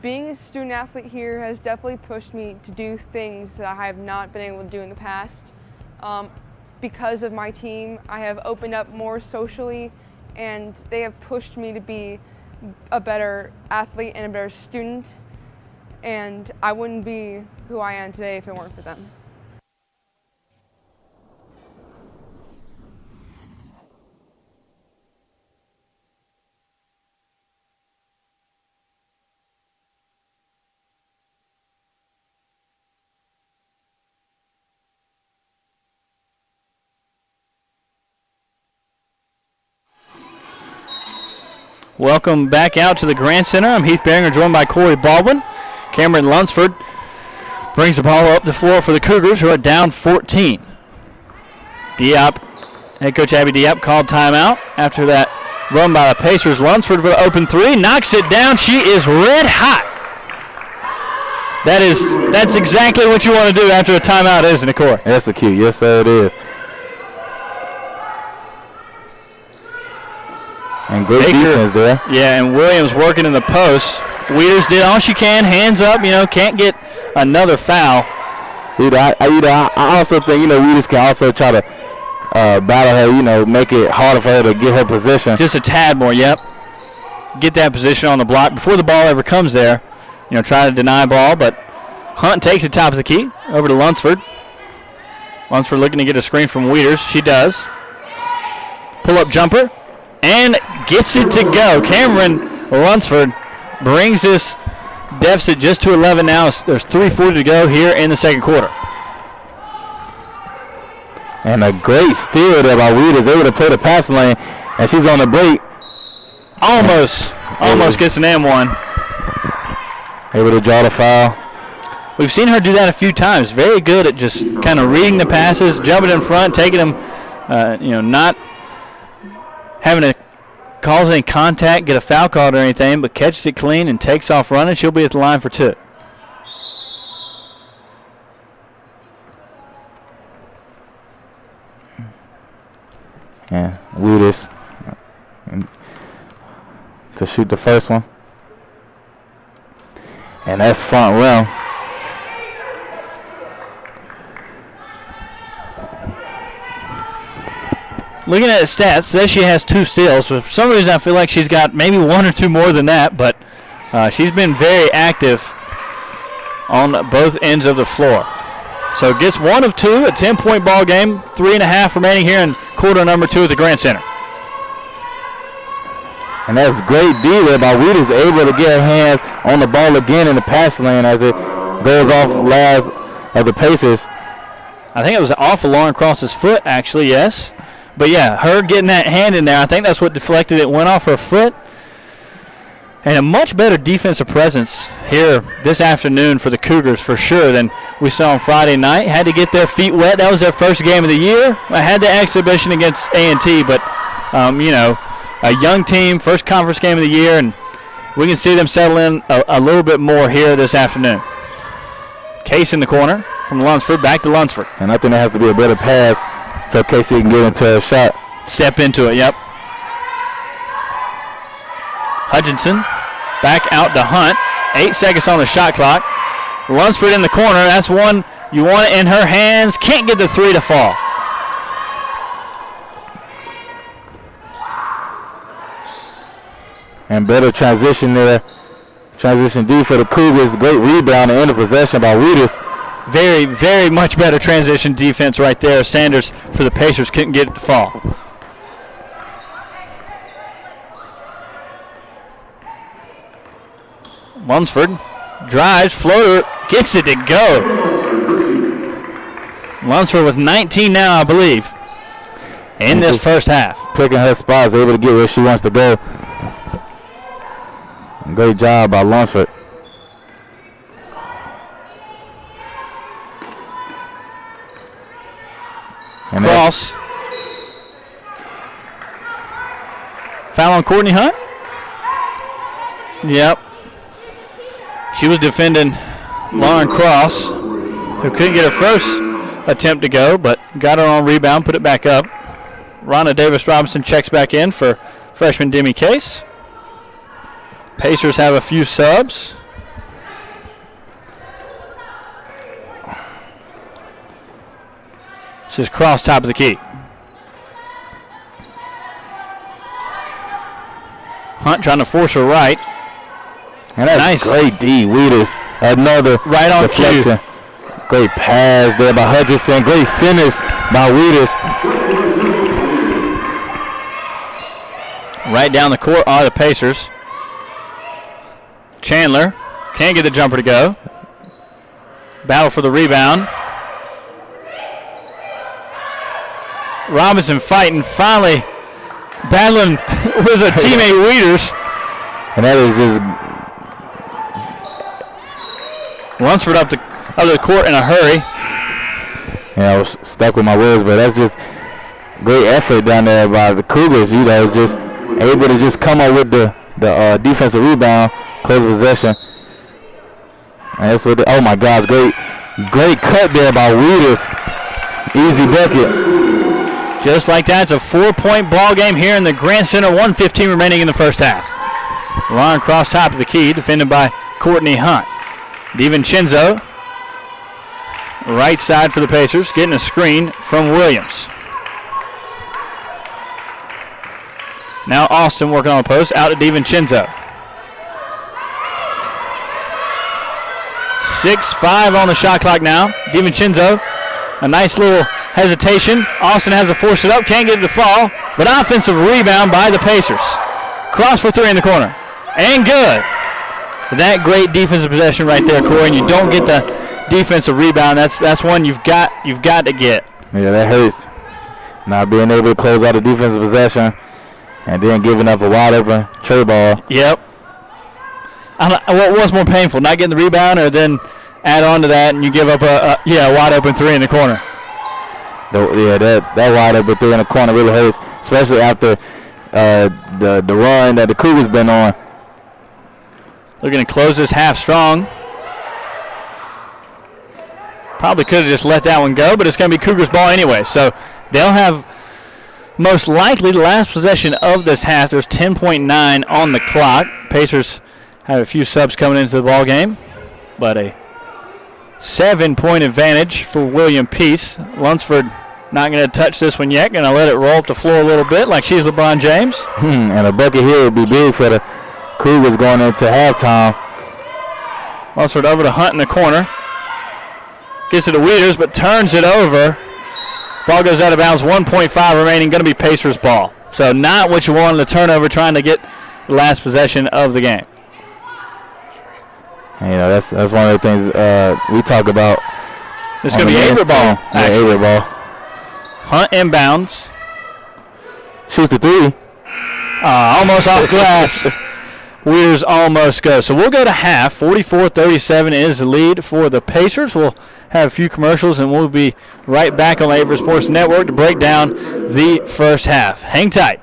S6: Being a student athlete here has definitely pushed me to do things that I have not been able to do in the past. Because of my team, I have opened up more socially, and they have pushed me to be a better athlete and a better student. And I wouldn't be who I am today if it weren't for them.
S4: Welcome back out to the Grand Center. I'm Heath Beringer, joined by Corey Baldwin. Cameron Lunsford brings the ball up the floor for the Cougars, who are down 14. Diop, head coach Abby Diop, called timeout after that run by the Pacers. Lunsford for the open 3, knocks it down. She is red hot. That's exactly what you want to do after a timeout, isn't it, Corey?
S2: That's the key. Yes, sir, it is. And great defense there.
S4: Yeah, and Williams working in the post. Wieters did all she can, hands up, can't get another foul.
S2: I also think, Wieters can also try to battle her, you know, make it harder for her to get her position.
S4: Just a tad more, yep. Get that position on the block before the ball ever comes there. You know, try to deny ball, but Hunt takes it top of the key over to Lunsford. Lunsford looking to get a screen from Wieters. She does. Pull-up jumper and gets it to go. Cameron Lunsford brings this deficit just to 11 now. There's 3:40 to go here in the second quarter.
S2: And a great steal there by Wieters, able to play the passing lane, and she's on the break.
S4: Almost gets an M1.
S2: Able to draw the foul.
S4: We've seen her do that a few times. Very good at just kind of reading the passes, jumping in front, taking them, not having to cause any contact, get a foul called or anything, but catches it clean and takes off running. She'll be at the line for 2.
S2: Yeah, Wieters to shoot the first one. And that's front rim.
S4: Looking at the stats, says she has 2 steals, but for some reason I feel like she's got maybe 1 or 2 more than that, but she's been very active on both ends of the floor. So gets 1 of 2, a 10-point ball game, 3.5 remaining here in quarter number 2 at the Grand Center.
S2: And that's great D there by Wieters, able to get her hands on the ball again in the pass lane as it goes off last of the Pacers.
S4: I think it was off of Lauren Cross's foot, actually, yes. But, yeah, her getting that hand in there, I think that's what deflected it, went off her foot. And a much better defensive presence here this afternoon for the Cougars for sure than we saw on Friday night. Had to get their feet wet. That was their first game of the year. I had the exhibition against A&T, but, a young team, first conference game of the year, and we can see them settle in a little bit more here this afternoon. Case in the corner from Lunsford, back to Lunsford.
S2: And I think there has to be a better pass so Casey can get into a shot.
S4: Step into it, yep. Hutchinson back out to Hunt. 8 seconds on the shot clock. Lunsford in the corner. That's one you want it in her hands. Can't get the 3 to fall.
S2: And better transition there. Transition D for the Cougars. Great rebound and end of possession by Wieters.
S4: Very, very much better transition defense right there. Sanders for the Pacers couldn't get it to fall. Lunsford drives, floater, gets it to go. Lunsford with 19 now, I believe, in this first half.
S2: Picking her spots, able to get where she wants to go. Great job by Lunsford. And
S4: Cross. Foul on Courtney Hunt? Yep. She was defending Lauren Cross, who couldn't get her first attempt to go, but got her on rebound, put it back up. Ronna Davis-Robinson checks back in for freshman Demi Case. Pacers have a few subs. This is Cross, top of the key. Hunt trying to force her right.
S2: And that's
S4: nice.
S2: Great D. Wieters. Another
S4: right on
S2: deflection.
S4: cue.
S2: Great pass there by Hutchinson. Great finish by Wieters.
S4: Right down the court are the Pacers. Chandler can't get the jumper to go. Battle for the rebound. Robinson fighting, finally battling with a teammate Wieters.
S2: And that is just
S4: Lunsford up the court in a hurry.
S2: Yeah, I was stuck with my words, but that's just great effort down there by the Cougars. You know, just able to just come up with the defensive rebound, close possession. And that's what. Oh my gosh, great cut there by Wieters. Easy bucket.
S4: Just like that, it's a 4-point ball game here in the Grant Center. 1:15 remaining in the first half. Lauren Cross top of the key, defended by Courtney Hunt. Now Austin working on the post, out to DiVincenzo. 6-5 on the shot clock now. DiVincenzo, a nice little hesitation. Austin has to force it up, can't get it to fall, but offensive rebound by the Pacers. Cross for three in the corner, and good. That great defensive possession right there, Corey, and you don't get the defensive rebound. That's one you've got to get.
S2: Yeah, that hurts. Not being able to close out a defensive possession and then giving up a wide open tray ball.
S4: Yep. What was more painful, not getting the rebound or then add on to that and you give up a wide open three in the corner?
S2: That wide open three in the corner really hurts, especially after the run that the Cougars been on.
S4: Looking to close this half strong. Probably could have just let that one go, but it's going to be Cougars ball anyway. So they'll have most likely the last possession of this half. There's 10.9 on the clock. Pacers have a few subs coming into the ball game, but a 7-point advantage for William Peace. Lunsford not going to touch this one yet. Going to let it roll up the floor a little bit like she's LeBron James.
S2: And a bucket here would be big for the Cougars going into halftime.
S4: Lunsford over to Hunt in the corner. Gets it to Wieters, but turns it over. Ball goes out of bounds, 1.5 remaining, going to be Pacers ball. So not what you want in the turnover, trying to get the last possession of the game.
S2: You know, that's one of the things we talk about.
S4: It's going to be Averett ball.
S2: Yeah, Averett ball.
S4: Hunt inbounds.
S2: Shoots the three.
S4: Almost off glass. Wieters almost goes. So we'll go to half. 44-37 is the lead for the Pacers. We'll have a few commercials, and we'll be right back on the Averett Sports Network to break down the first half. Hang tight.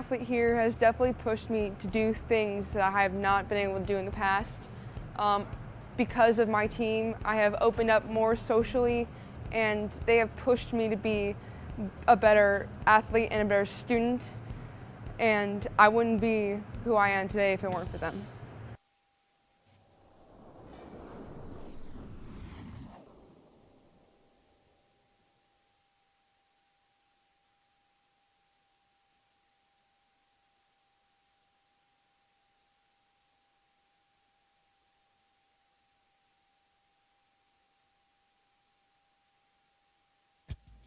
S6: athlete here has definitely pushed me to do things that I have not been able to do in the past. Because of my team, I have opened up more socially, and they have pushed me to be a better athlete and a better student, and I wouldn't be who I am today if it weren't for them.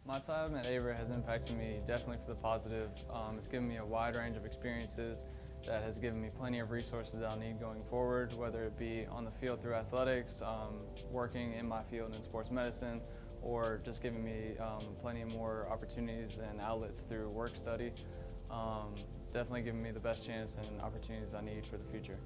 S7: My time at Averett has impacted me definitely for the positive. It's given me a wide range of experiences that has given me plenty of resources that I'll need going forward, whether it be on the field through athletics, working in my field in sports medicine, or just giving me plenty of more opportunities and outlets through work study. Definitely giving me the best chance and opportunities I need for the future.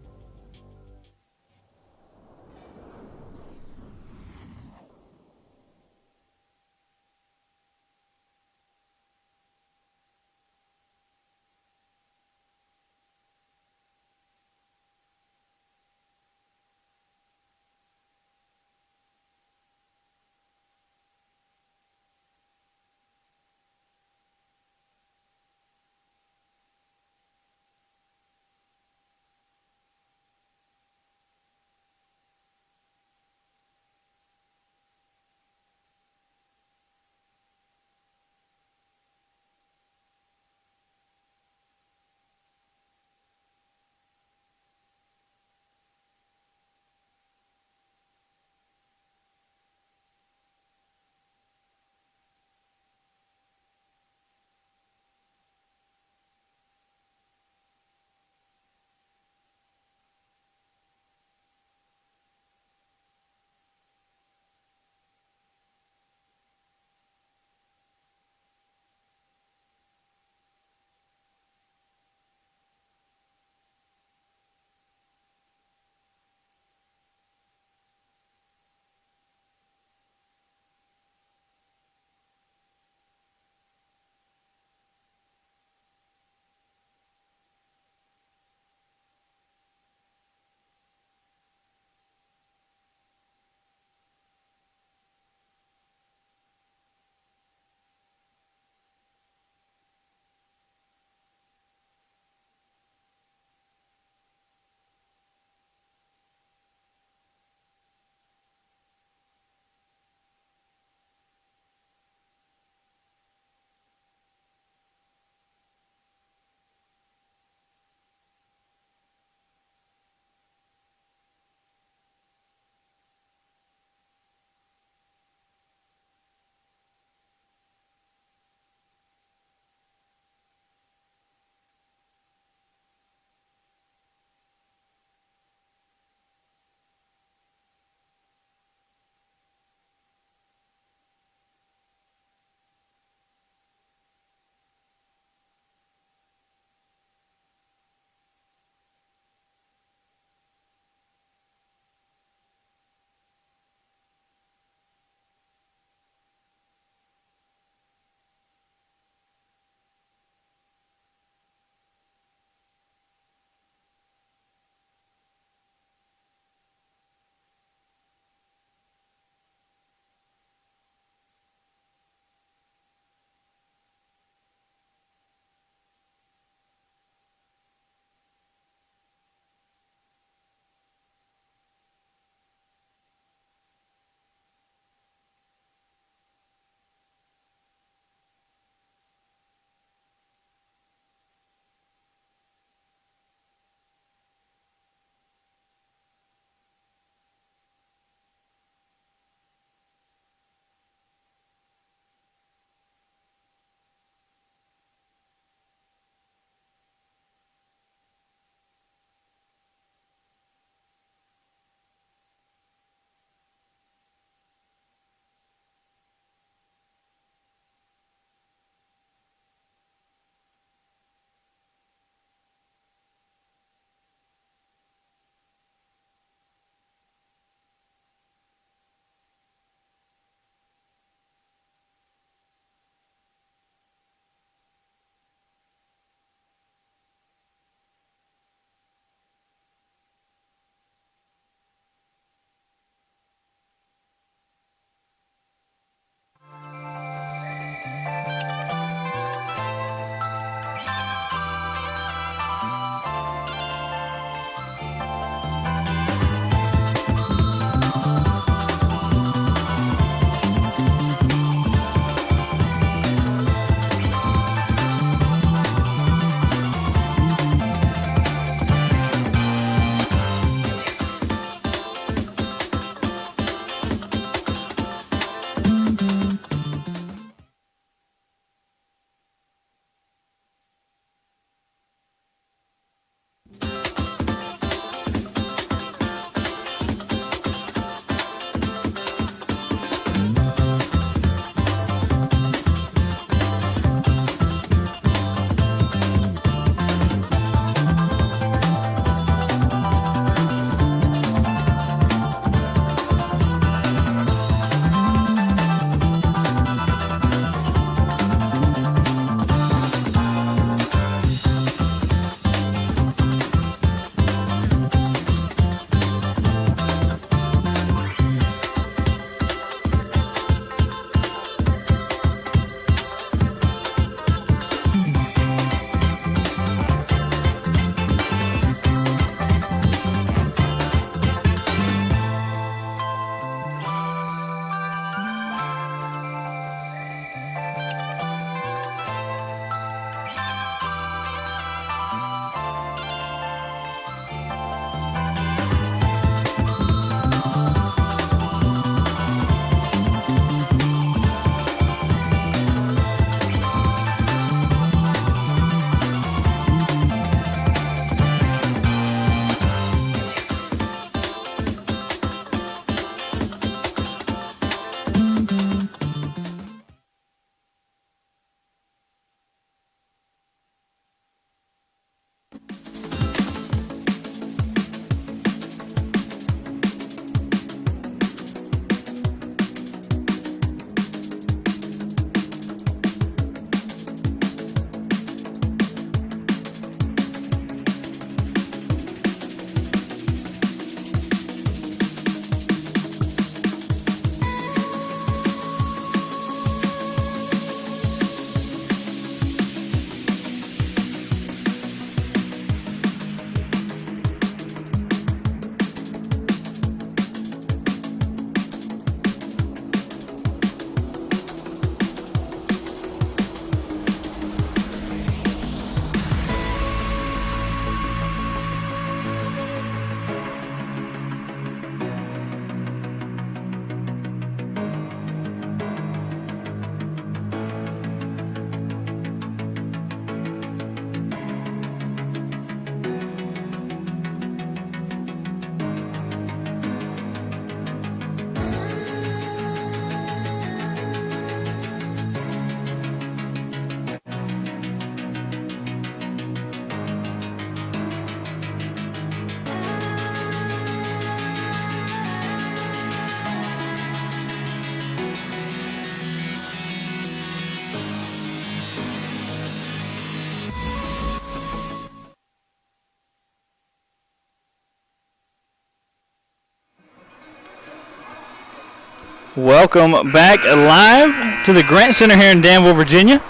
S4: Welcome back live to the Grant Center here in Danville, Virginia.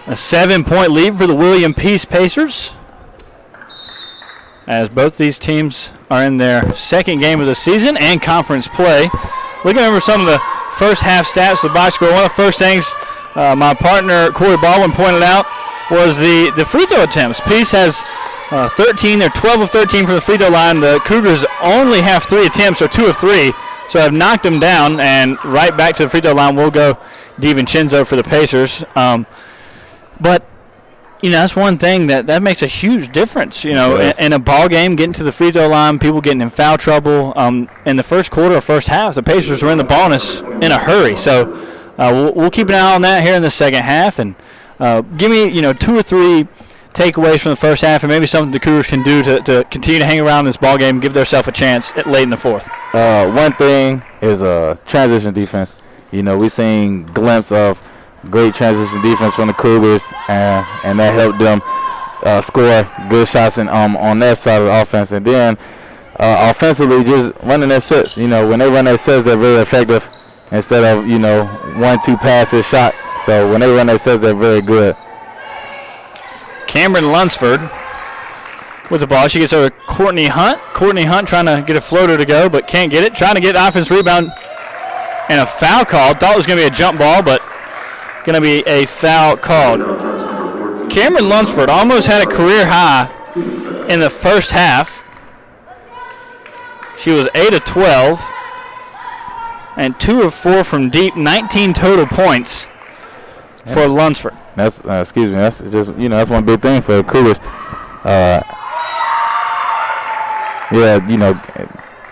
S4: A 7-point lead for the William Peace Pacers, as both these teams are in their second game of the season and conference play. Looking over some of the first half stats of the box score, one of the first things my partner Corey Baldwin pointed out was the free throw attempts. Peace has 13. They're 12 of 13 from the free throw line. The Cougars only have 3 attempts, or 2 of 3. So I've knocked them down, and right back to the free throw line will go DiVincenzo for the Pacers. But, that's one thing that makes a huge difference, in a ball game, getting to the free throw line, people getting in foul trouble. In the first quarter or first half, the Pacers were in the ball in a hurry. So we'll keep an eye on that here in the second half, and give me, 2 or 3 takeaways from the first half, and maybe something the Cougars can do to continue to hang around this ball game, give themselves a chance late in the fourth.
S2: One thing is transition defense. We've seen glimpse of great transition defense from the Cougars, and that helped them score good shots on their side of the offense. And then offensively, just running their sets. When they run their sets, they're very effective instead of 1-2 passes shot. So when they run their sets, they're very good.
S4: Cameron Lunsford with the ball. She gets over to Courtney Hunt. Courtney Hunt trying to get a floater to go, but can't get it. Trying to get offense rebound and a foul called. Thought it was going to be a jump ball, but going to be a foul called. Cameron Lunsford almost had a career high in the first half. She was 8 of 12 and 2 of 4 from deep. 19 total points for Lunsford.
S2: That's That's just that's one big thing for the Cougars.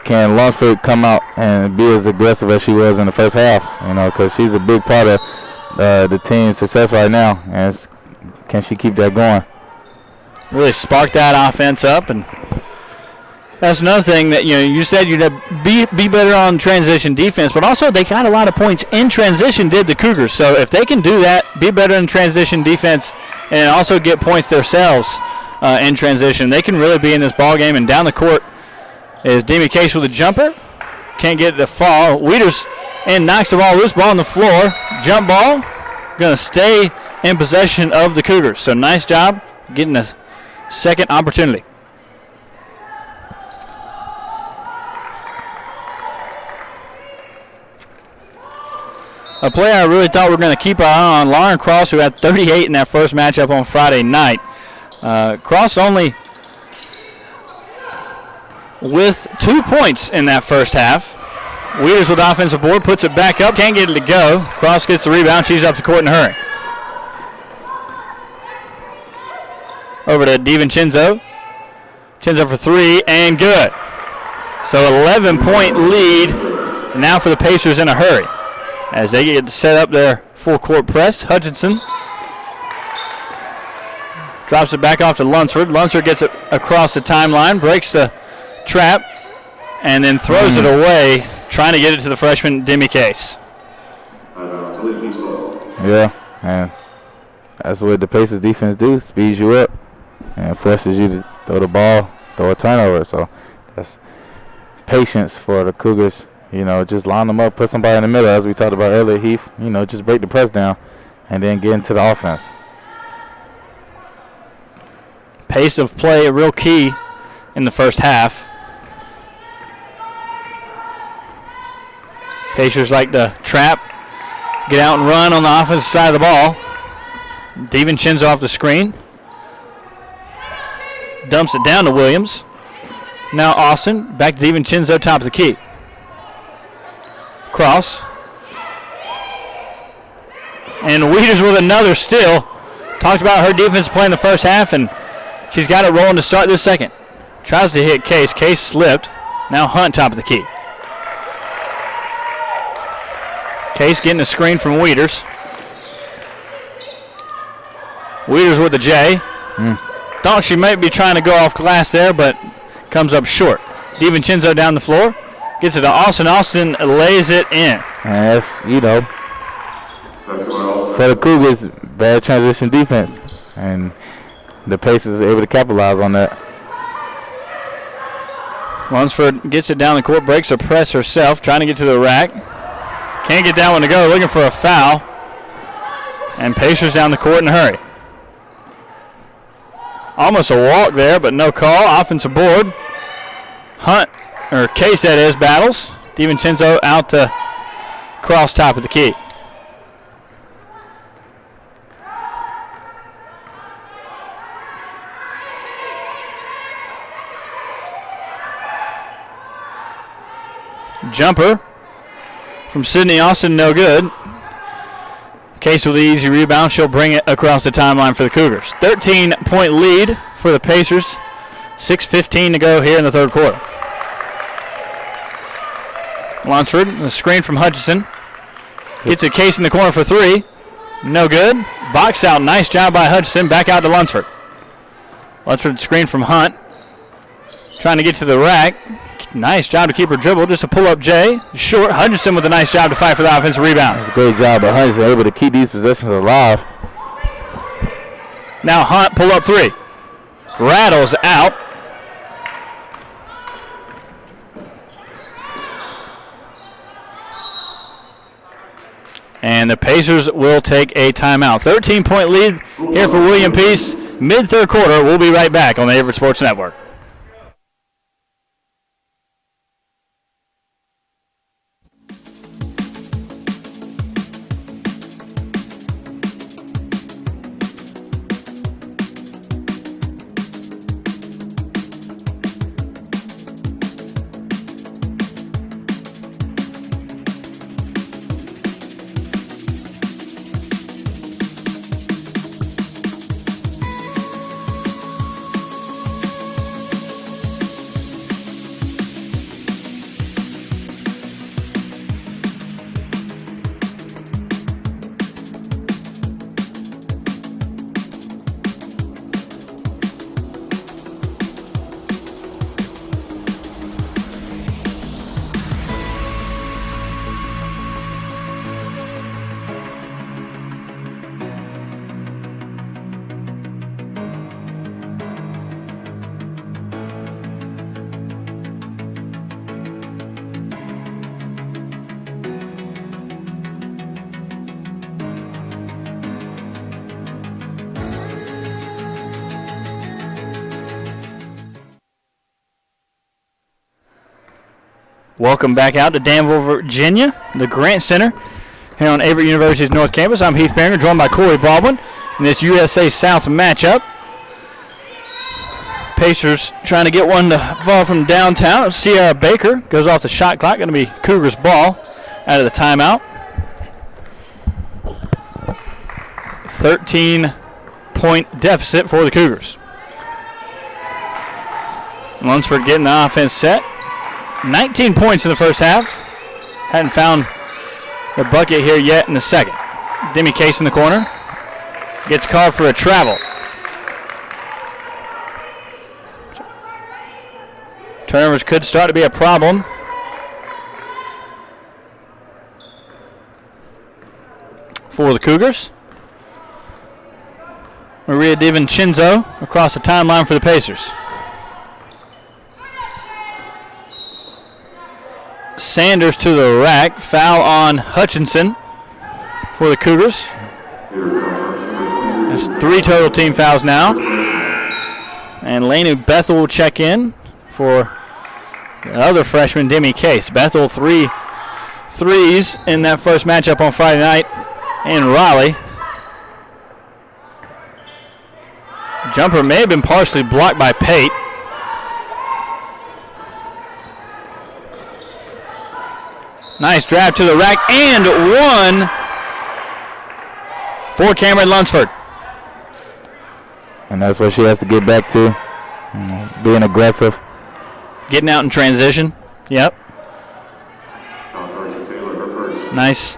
S2: Can Lunsford come out and be as aggressive as she was in the first half? Because she's a big part of the team's success right now, and can she keep that going?
S4: Really spark that offense up, and that's another thing that you said you'd be better on transition defense, but also they got a lot of points in transition, did the Cougars. So if they can do that, be better in transition defense, and also get points themselves in transition, they can really be in this ball game. And down the court is Demi Case with a jumper, can't get it to fall. Wieters and knocks the ball loose. Ball on the floor, jump ball, going to stay in possession of the Cougars. So nice job getting a second opportunity. A player I really thought we were going to keep our eye on, Lauren Cross, who had 38 in that first matchup on Friday night. Cross only with 2 points in that first half. Wieters with offensive board, puts it back up, can't get it to go. Cross gets the rebound, she's up the court in a hurry. Over to DiVincenzo. Chinzo for 3, and good. So 11-point lead now for the Pacers in a hurry, as they get to set up their full-court press. Hutchinson drops it back off to Lunsford. Lunsford gets it across the timeline, breaks the trap, and then throws it away, trying to get it to the freshman, Demi Case.
S2: Yeah, and that's what the Pacers defense do, speeds you up and forces you to throw the ball, throw a turnover. So that's patience for the Cougars. Just line them up, put somebody in the middle, as we talked about earlier, Heath. Just break the press down and then get into the offense.
S4: Pace of play, a real key in the first half. Pacers like to trap, get out and run on the offensive side of the ball. DiVincenzo off the screen. Dumps it down to Williams. Now Austin, back to DiVincenzo, top of the key. Cross. And Wieters with another steal. Talked about her defense play in the first half, and she's got it rolling to start this second. Tries to hit Case. Case slipped. Now Hunt, top of the key. Case getting a screen from Wieters. Wieters with the J. Thought she might be trying to go off glass there, but comes up short. DiVincenzo down the floor. Gets it to Austin. Austin lays it in.
S2: And that's, for the Cougars, bad transition defense. And the Pacers are able to capitalize on that.
S4: Lunsford gets it down the court, breaks a press herself, trying to get to the rack. Can't get that one to go, looking for a foul. And Pacers down the court in a hurry. Almost a walk there, but no call. Offensive board. Case that is, battles. DiVincenzo out to cross top of the key. Jumper from Sydney Austin, no good. Case with the easy rebound. She'll bring it across the timeline for the Cougars. 13-point lead for the Pacers. 6:15 to go here in the third quarter. Lunsford, the screen from Hutchison. Gets a Case in the corner for three. No good. Box out. Nice job by Hutchison. Back out to Lunsford. Lunsford screen from Hunt. Trying to get to the rack. Nice job to keep her dribble. Just a pull-up J. Short. Hutchison with a nice job to fight for the offensive rebound.
S2: That's a great job by Hutchison, able to keep these possessions alive.
S4: Now Hunt, pull-up three. Rattles out. And the Pacers will take a timeout. 13-point lead here for William Peace. Mid-third quarter. We'll be right back on the Averett Sports Network. Welcome back out to Danville, Virginia, the Grant Center here on Averett University's North Campus. I'm Heath Barringer, joined by Corey Baldwin in this USA South matchup. Pacers trying to get one to fall from downtown. Sierra Baker goes off the shot clock. Going to be Cougars ball out of the timeout. 13-point deficit for the Cougars. Lunsford getting the offense set. 19 points in the first half. Hadn't found the bucket here yet in the second. Demi Case in the corner. Gets called for a travel. Turnovers could start to be a problem. For the Cougars. Maria DiVincenzo across the timeline for the Pacers. Sanders to the rack. Foul on Hutchinson for the Cougars. There's 3 total team fouls now. And Lainey Bethel will check in for the other freshman, Demi Case. Bethel 3 threes in that first matchup on Friday night in Raleigh. Jumper may have been partially blocked by Pate. Nice drive to the rack and one for Cameron Lunsford.
S2: And that's what she has to get back to, being aggressive.
S4: Getting out in transition. Yep. Nice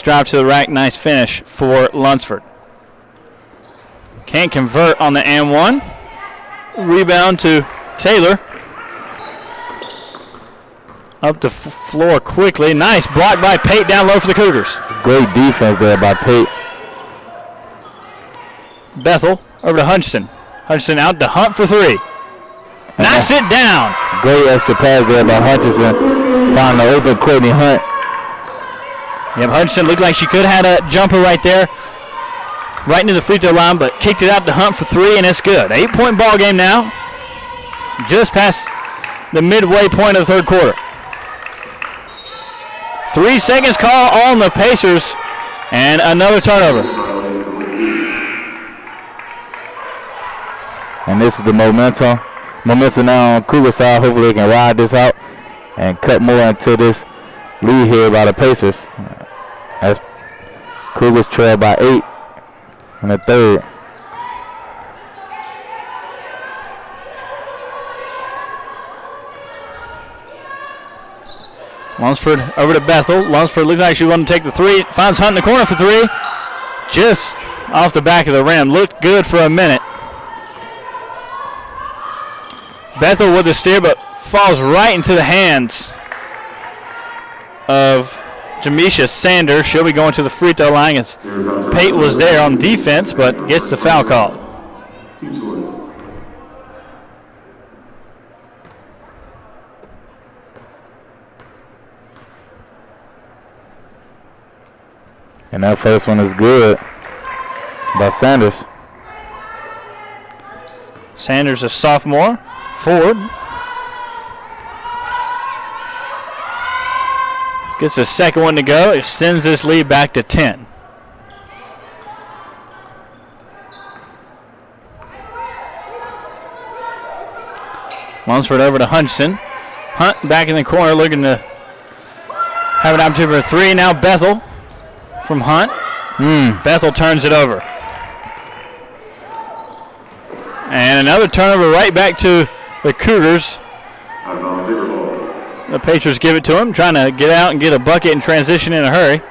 S4: drive to the rack. Nice finish for Lunsford. Can't convert on the and one. Rebound to Taylor. Up the floor quickly. Nice block by Pate down low for the Cougars.
S2: Great defense there by Pate.
S4: Bethel over to Hutchinson. Hutchinson out to Hunt for three. Knocks it down.
S2: Great extra pass there by Hutchinson. Found the open Courtney Hunt.
S4: Yep, Hutchinson looked like she could have had a jumper right there, right into the free throw line, but kicked it out to Hunt for 3, and it's good. 8-point ball game now, just past the midway point of the third quarter. 3 seconds call on the Pacers, and another turnover.
S2: And this is the momentum. Momentum now on Cougar side. Hopefully they can ride this out and cut more into this lead here by the Pacers. As Cougars trail by 8 in the third.
S4: Lunsford over to Bethel. Lunsford looks like she wanted to take the 3. Finds Hunt in the corner for 3. Just off the back of the rim. Looked good for a minute. Bethel with the steer, but falls right into the hands of Jamisha Sanders. She'll be going to the free throw line as Pate was there on defense, but gets the foul call.
S2: And that first one is good by Sanders.
S4: Sanders, a sophomore, forward. Gets the second one to go. Extends this lead back to 10. Lunsford over to Hutchinson. Hunt back in the corner looking to have an opportunity for a 3. Now Bethel from Hunt. Bethel turns it over. And another turnover right back to the Cougars. The Patriots give it to him, trying to get out and get a bucket and transition in a hurry.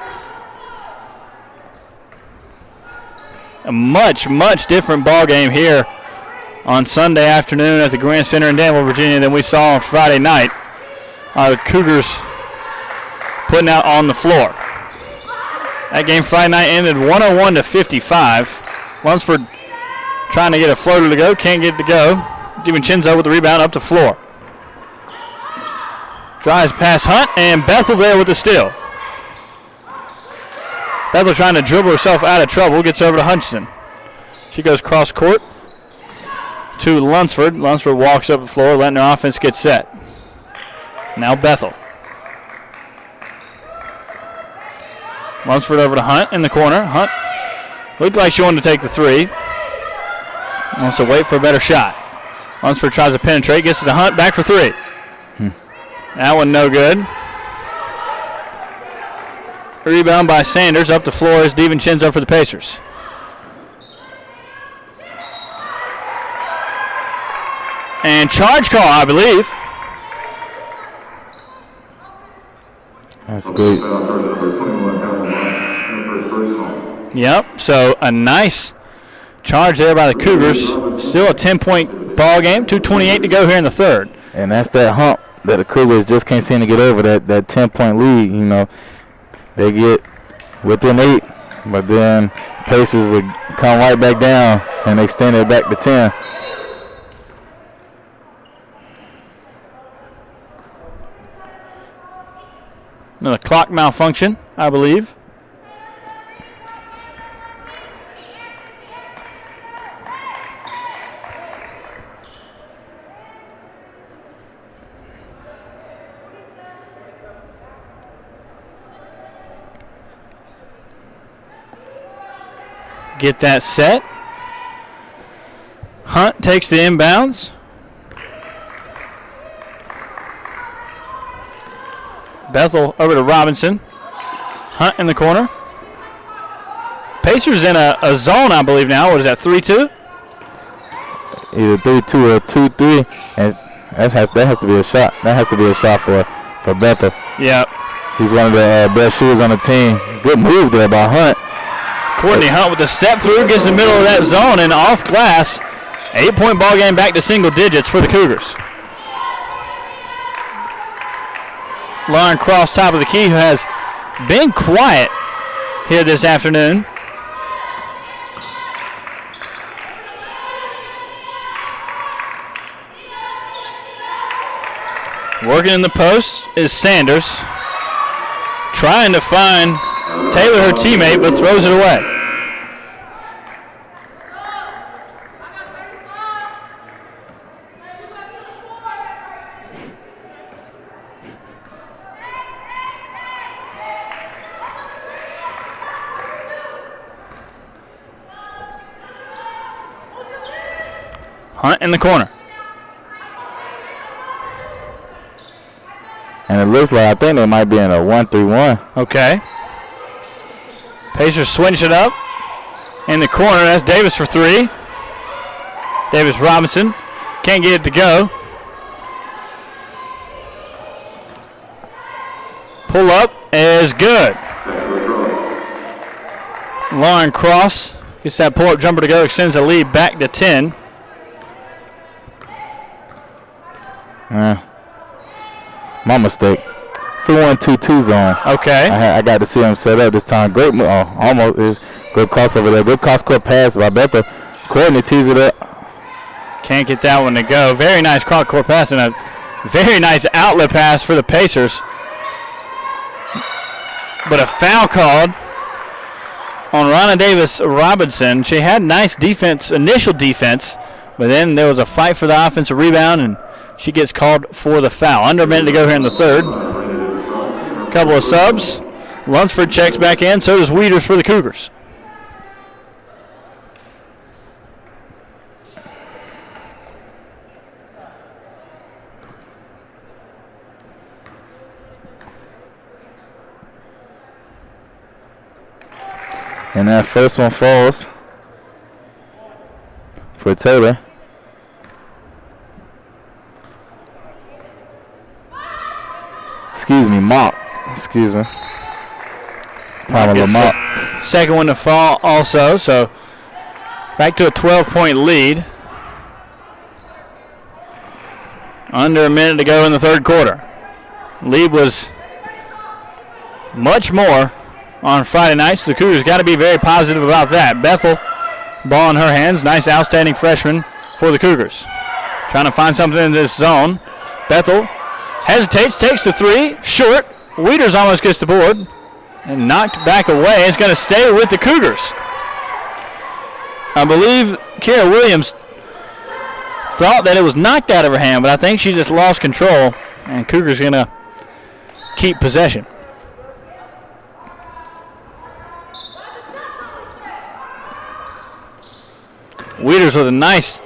S4: A much, much different ball game here on Sunday afternoon at the Grand Center in Danville, Virginia than we saw on Friday night. The Cougars putting out on the floor. That game Friday night ended 101-55. Lunsford trying to get a floater to go, can't get it to go. DiVincenzo with the rebound up the floor. Drives past Hunt, and Bethel there with the steal. Bethel trying to dribble herself out of trouble, gets over to Hutchinson. She goes cross court to Lunsford. Lunsford walks up the floor, letting her offense get set. Now Bethel. Lunsford over to Hunt in the corner. Hunt looked like she wanted to take the 3. Wants to wait for a better shot. Lunsford tries to penetrate, gets it to Hunt, back for 3. That one no good. Rebound by Sanders. Up the floor is DiVincenzo for the Pacers. And charge call, I believe.
S2: That's good.
S4: Yep, so a nice charge there by the Cougars. Still a 10-point ball game. 2:28 to go here in the third.
S2: And that's that hump that the Cougars just can't seem to get over, that 10-point lead. You know, they get within 8, but then Pacers will come right back down and extend it back to 10.
S4: Another clock malfunction, I believe. Get that set. Hunt takes the inbounds. Bethel over to Robinson. Hunt in the corner. Pacers in a zone, I believe now. What is that, 3-2?
S2: Either 3-2 or 2-3. And that has to be a shot. That has to be a shot for Bethel.
S4: Yeah.
S2: He's one of the best shooters on the team. Good move there by Hunt.
S4: Courtney Hunt with the step through, gets in the middle of that zone and off glass. 8-point ball game back to single digits for the Cougars. Lauren Cross, top of the key, who has been quiet here this afternoon. Working in the post is Sanders. Trying to find Taylor, her teammate, but throws it away. Hunt in the corner.
S2: And it looks like I think they might be in a 1-3-1.
S4: Okay. Pacers switch it up. In the corner, that's Davis for three. Davis Robinson can't get it to go. Pull up is good. Lauren Cross gets that pull-up jumper to go, extends the lead back to 10.
S2: My mistake. It's a 1-2-2 zone.
S4: Okay.
S2: I got to see him set up this time. Great move. Oh, almost is good cross over there. Good cross-court pass by Bethel. Courtney tees it up.
S4: Can't get that one to go. Very nice cross-court pass and a very nice outlet pass for the Pacers. But a foul called on Ronna Davis Robinson. She had nice defense, initial defense, but then there was a fight for the offensive rebound, and she gets called for the foul. Under a minute to go here in the third. Couple of subs. Lunsford checks back in. So does Wieters for the Cougars.
S2: And that first one falls for Taylor. Excuse me, Mop. Excuse me. Pamela Mop.
S4: Second one to fall also, so back to a 12-point lead. Under a minute to go in the third quarter. Lead was much more on Friday night, so the Cougars got to be very positive about that. Bethel, ball in her hands. Nice, outstanding freshman for the Cougars. Trying to find something in this zone. Bethel hesitates, takes the three, short. Wieters almost gets the board and knocked back away. It's going to stay with the Cougars. I believe Kara Williams thought that it was knocked out of her hand, but I think she just lost control, and Cougars going to keep possession. Wieters with a nice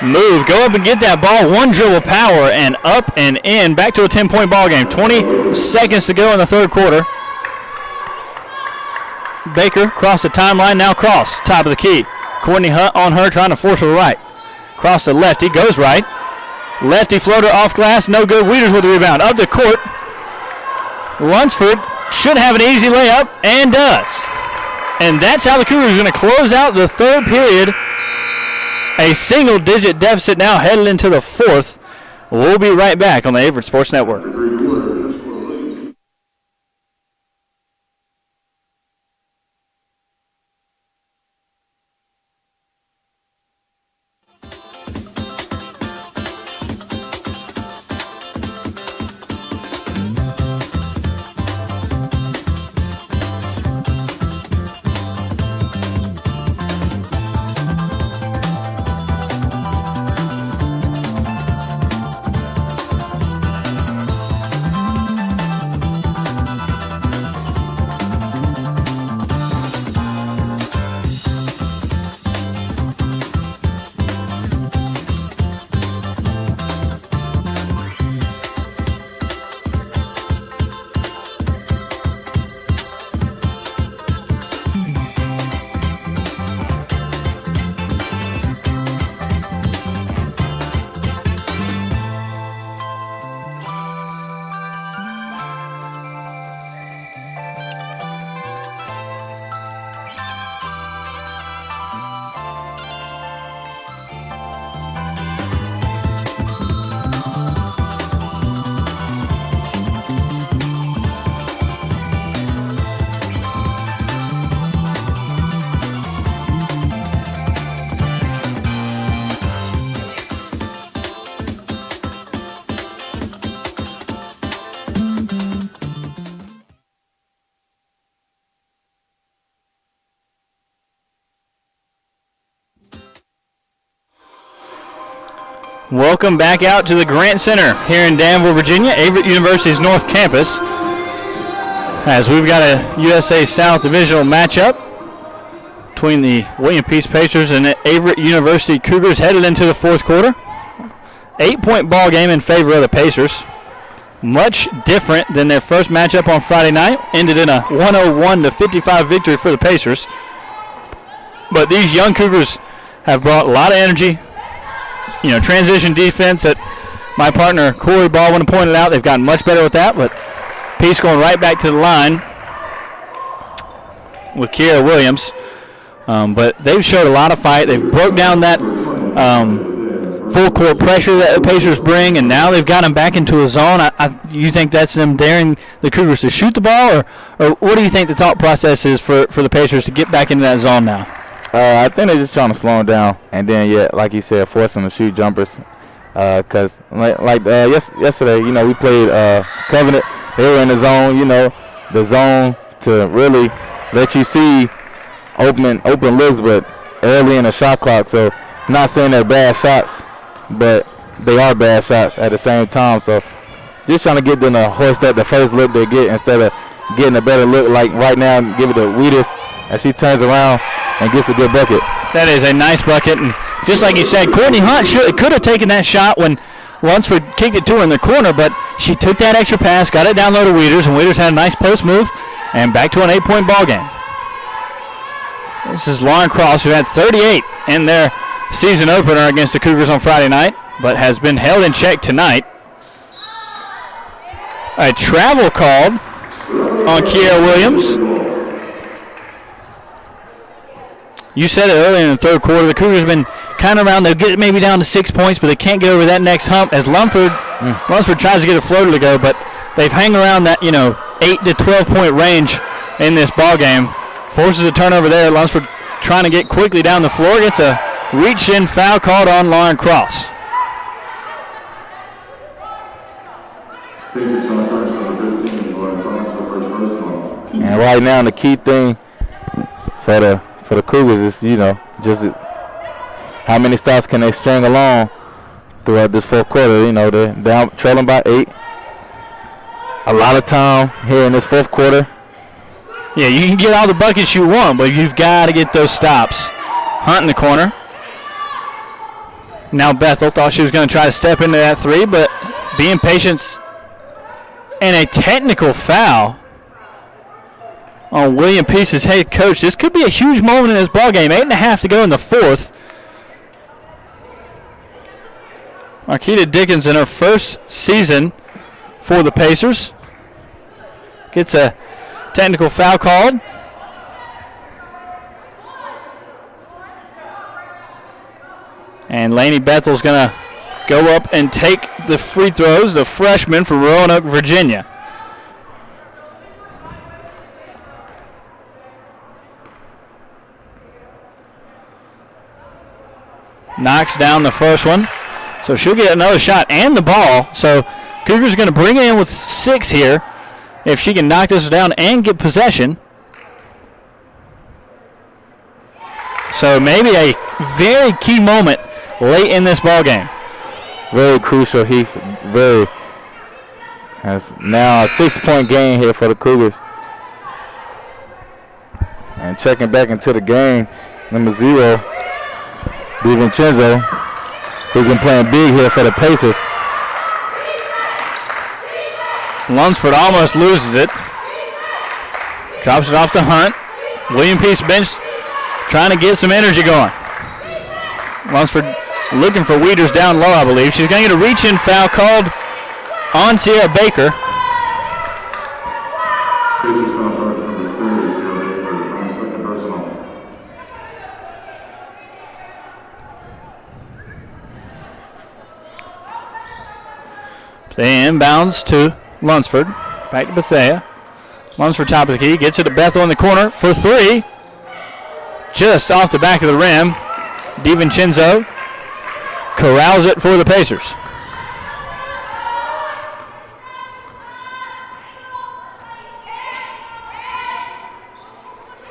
S4: move. Go up and get that ball. One dribble power and up and in. Back to a 10-point ball game. 20 seconds to go in the third quarter. Baker cross the timeline. Now Cross. Top of the key. Courtney Hunt on her trying to force her right. Cross to lefty. Goes right. Lefty floater off glass. No good. Wieters with the rebound. Up the court. Lunsford should have an easy layup and does. And that's how the Cougars are going to close out the third period. A single-digit deficit now headed into the fourth. We'll be right back on the Averett Sports Network. Welcome back out to the Grant Center here in Danville, Virginia, Averett University's North Campus, as we've got a USA South divisional matchup between the William Peace Pacers and the Averett University Cougars headed into the fourth quarter. 8-point ball game in favor of the Pacers. Much different than their first matchup on Friday night. Ended in a 101-55 victory for the Pacers. But these young Cougars have brought a lot of energy. You know, transition defense that my partner Corey Baldwin pointed out. They've gotten much better with that, but Peace going right back to the line with Kiera Williams. But they've showed a lot of fight. They've broke down that full court pressure that the Pacers bring, and now they've got them back into a zone. You think that's them daring the Cougars to shoot the ball, or what do you think the thought process is for the Pacers to get back into that zone now?
S2: I think they're just trying to slow them down, and then, yeah, like you said, force them to shoot jumpers. Because yesterday, you know, we played Covenant. They were in the zone, you know, the zone to really let you see open looks, but early in the shot clock. So I'm not saying they're bad shots, but they are bad shots at the same time. So just trying to get them to hoist that the first look they get instead of getting a better look. Like right now, give it to Wheaters as she turns around and gets a good bucket.
S4: That is a nice bucket, and just like you said, Courtney Hunt could have taken that shot when Lunsford kicked it to her in the corner, but she took that extra pass, got it down low to Wheaters, and Wheaters had a nice post move, and back to an 8-point ball game. This is Lauren Cross, who had 38 in their season opener against the Cougars on Friday night, but has been held in check tonight. A travel called on Kiera Williams. You said it earlier in the third quarter, the Cougars have been kind of around. They'll get maybe down to 6 points, but they can't get over that next hump as Lunsford tries to get a floater to go, but they've hung around that, 8 to 12 point range in this ball game. Forces a turnover there. Lunsford trying to get quickly down the floor. Gets a reach-in foul called on Lauren Cross.
S2: And right now, the key thing for the Cougars is, just how many stops can they string along throughout this fourth quarter. They're down, trailing by 8. A lot of time here in this fourth quarter.
S4: Yeah, you can get all the buckets you want, but you've got to get those stops. Hunt in the corner. Now Bethel thought she was going to try to step into that three, but being patient, and a technical foul on William Peace's head coach. This could be a huge moment in this ballgame. 8.5 to go in the fourth. Marquita Dickens in her first season for the Pacers gets a technical foul called. And Lainey Bethel's going to go up and take the free throws, the freshman from Roanoke, Virginia. Knocks down the first one. So she'll get another shot and the ball. So Cougars are going to bring it in with 6 here. If she can knock this down and get possession. So maybe a very key moment late in this ball game.
S2: Very crucial. Heath has now a 6-point game here for the Cougars. And checking back into the game, number 0, DiVincenzo, who's been playing big here for the Pacers.
S4: Lunsford almost loses it. Drops it off to Hunt. William Peace bench trying to get some energy going. Lunsford looking for Wheaters down low, I believe. She's going to get a reach-in foul called on Sierra Baker. They inbounds to Lunsford. Back to Bethea. Lunsford top of the key. Gets it to Bethel in the corner for 3. Just off the back of the rim. DiVincenzo corrals it for the Pacers.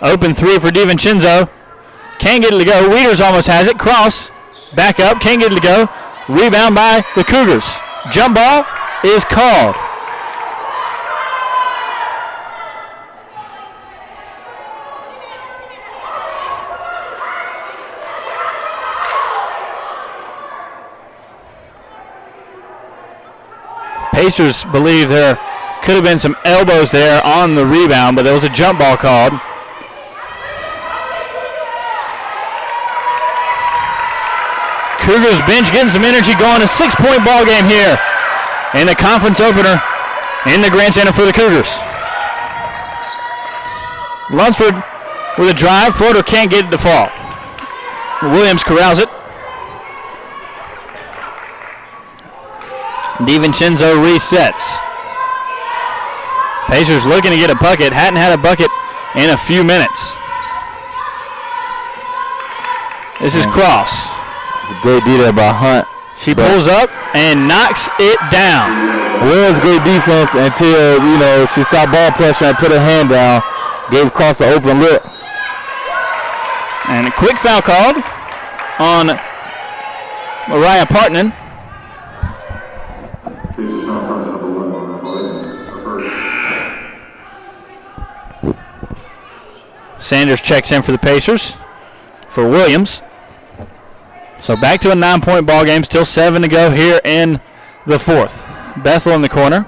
S4: Open 3 for DiVincenzo. Can't get it to go. Wheaters almost has it. Cross. Back up. Can't get it to go. Rebound by the Cougars. Jump ball is called. Pacers believe there could have been some elbows there on the rebound, but there was a jump ball called. Cougars bench getting some energy going. A 6-point ball game here in the conference opener in the Grand Center for the Cougars. Lunsford with a drive. Floater can't get it to fall. Williams corrals it. DiVincenzo resets. Pacers looking to get a bucket. Hadn't had a bucket in a few minutes. This is Cross.
S2: It's a great D there by Hunt.
S4: She pulls up and knocks it down.
S2: Williams great defense until, she stopped ball pressure and put her hand down. Gave Cross an open look.
S4: And a quick foul called on Mariah Partnan. Sanders checks in for the Pacers for Williams. So back to a 9-point ball game. Still 7 to go here in the fourth. Bethel in the corner,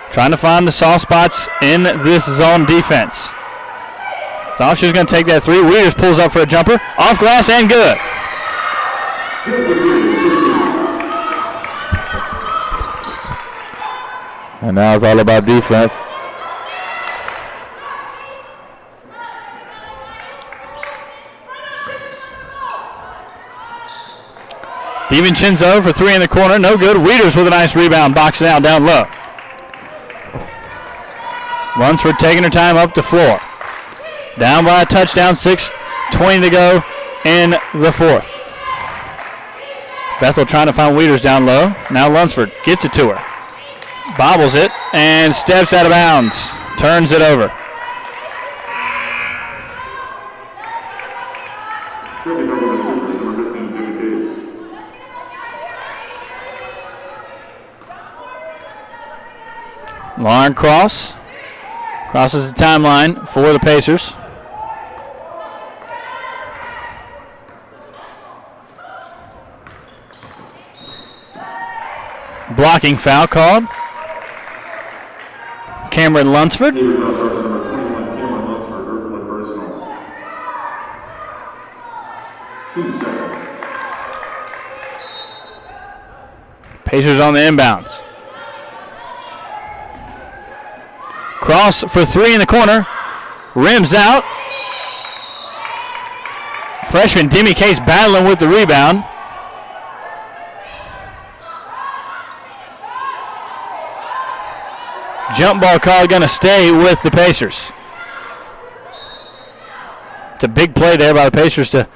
S4: trying to find the soft spots in this zone defense. Thought she was going to take that three. Weeders pulls up for a jumper. Off glass and good.
S2: And now it's all about defense.
S4: DiVincenzo for three in the corner. No good. Weeders with a nice rebound. Boxing out down low. Lunsford taking her time up the floor. Down by a touchdown. 6:20 to go in the fourth. Bethel trying to find Weeders down low. Now Lunsford gets it to her. Bobbles it and steps out of bounds. Turns it over. Lauren Cross crosses the timeline for the Pacers. Blocking foul called. Cameron Lunsford. Pacers on the inbounds. Cross for three in the corner. Rims out. Freshman Demi Case battling with the rebound. Jump ball call going to stay with the Pacers. It's a big play there by the Pacers to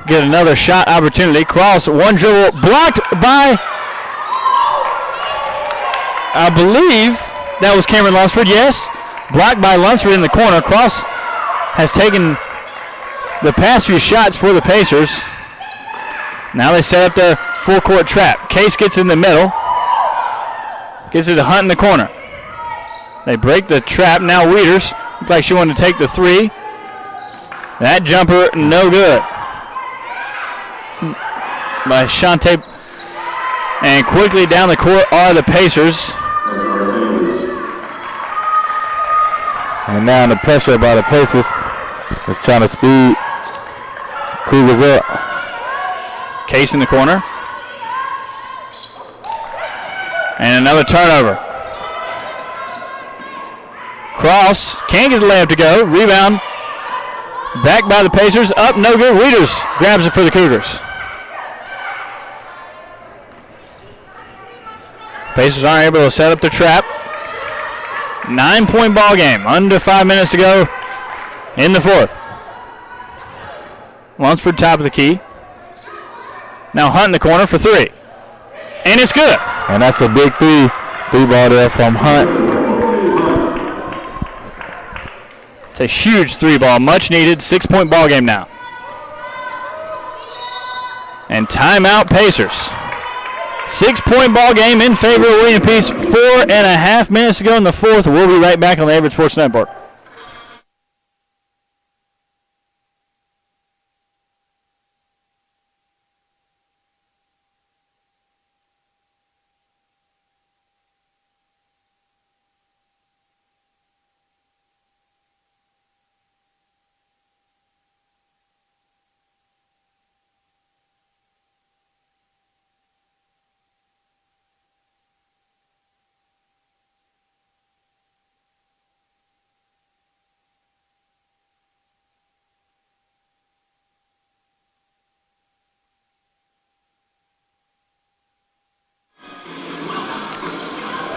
S4: get another shot opportunity. Cross, one dribble, blocked by, I believe that was Cameron Lunsford, yes. Blocked by Lunsford in the corner. Cross has taken the past few shots for the Pacers. Now they set up their full court trap. Case gets in the middle. Gets it to Hunt in the corner. They break the trap. Now Weeders. Looks like she wanted to take the three. That jumper, no good. By Shante. And quickly down the court are the Pacers.
S2: And now the pressure by the Pacers is trying to speed Cougars up.
S4: Case in the corner. And another turnover. Cross can't get the layup to go. Rebound. Back by the Pacers. Up, no good. Weeders grabs it for the Cougars. Pacers aren't able to set up the trap. 9-point ball game. Under 5 minutes to go in the fourth. Lunsford top of the key. Now Hunt in the corner for three. And it's good.
S2: And that's a big three ball there from Hunt.
S4: It's a huge three ball. Much needed. 6-point ball game now. And timeout Pacers. 6-point ball game in favor of William Peace. 4.5 minutes to go in the fourth. We'll be right back on the Averett Sports Network.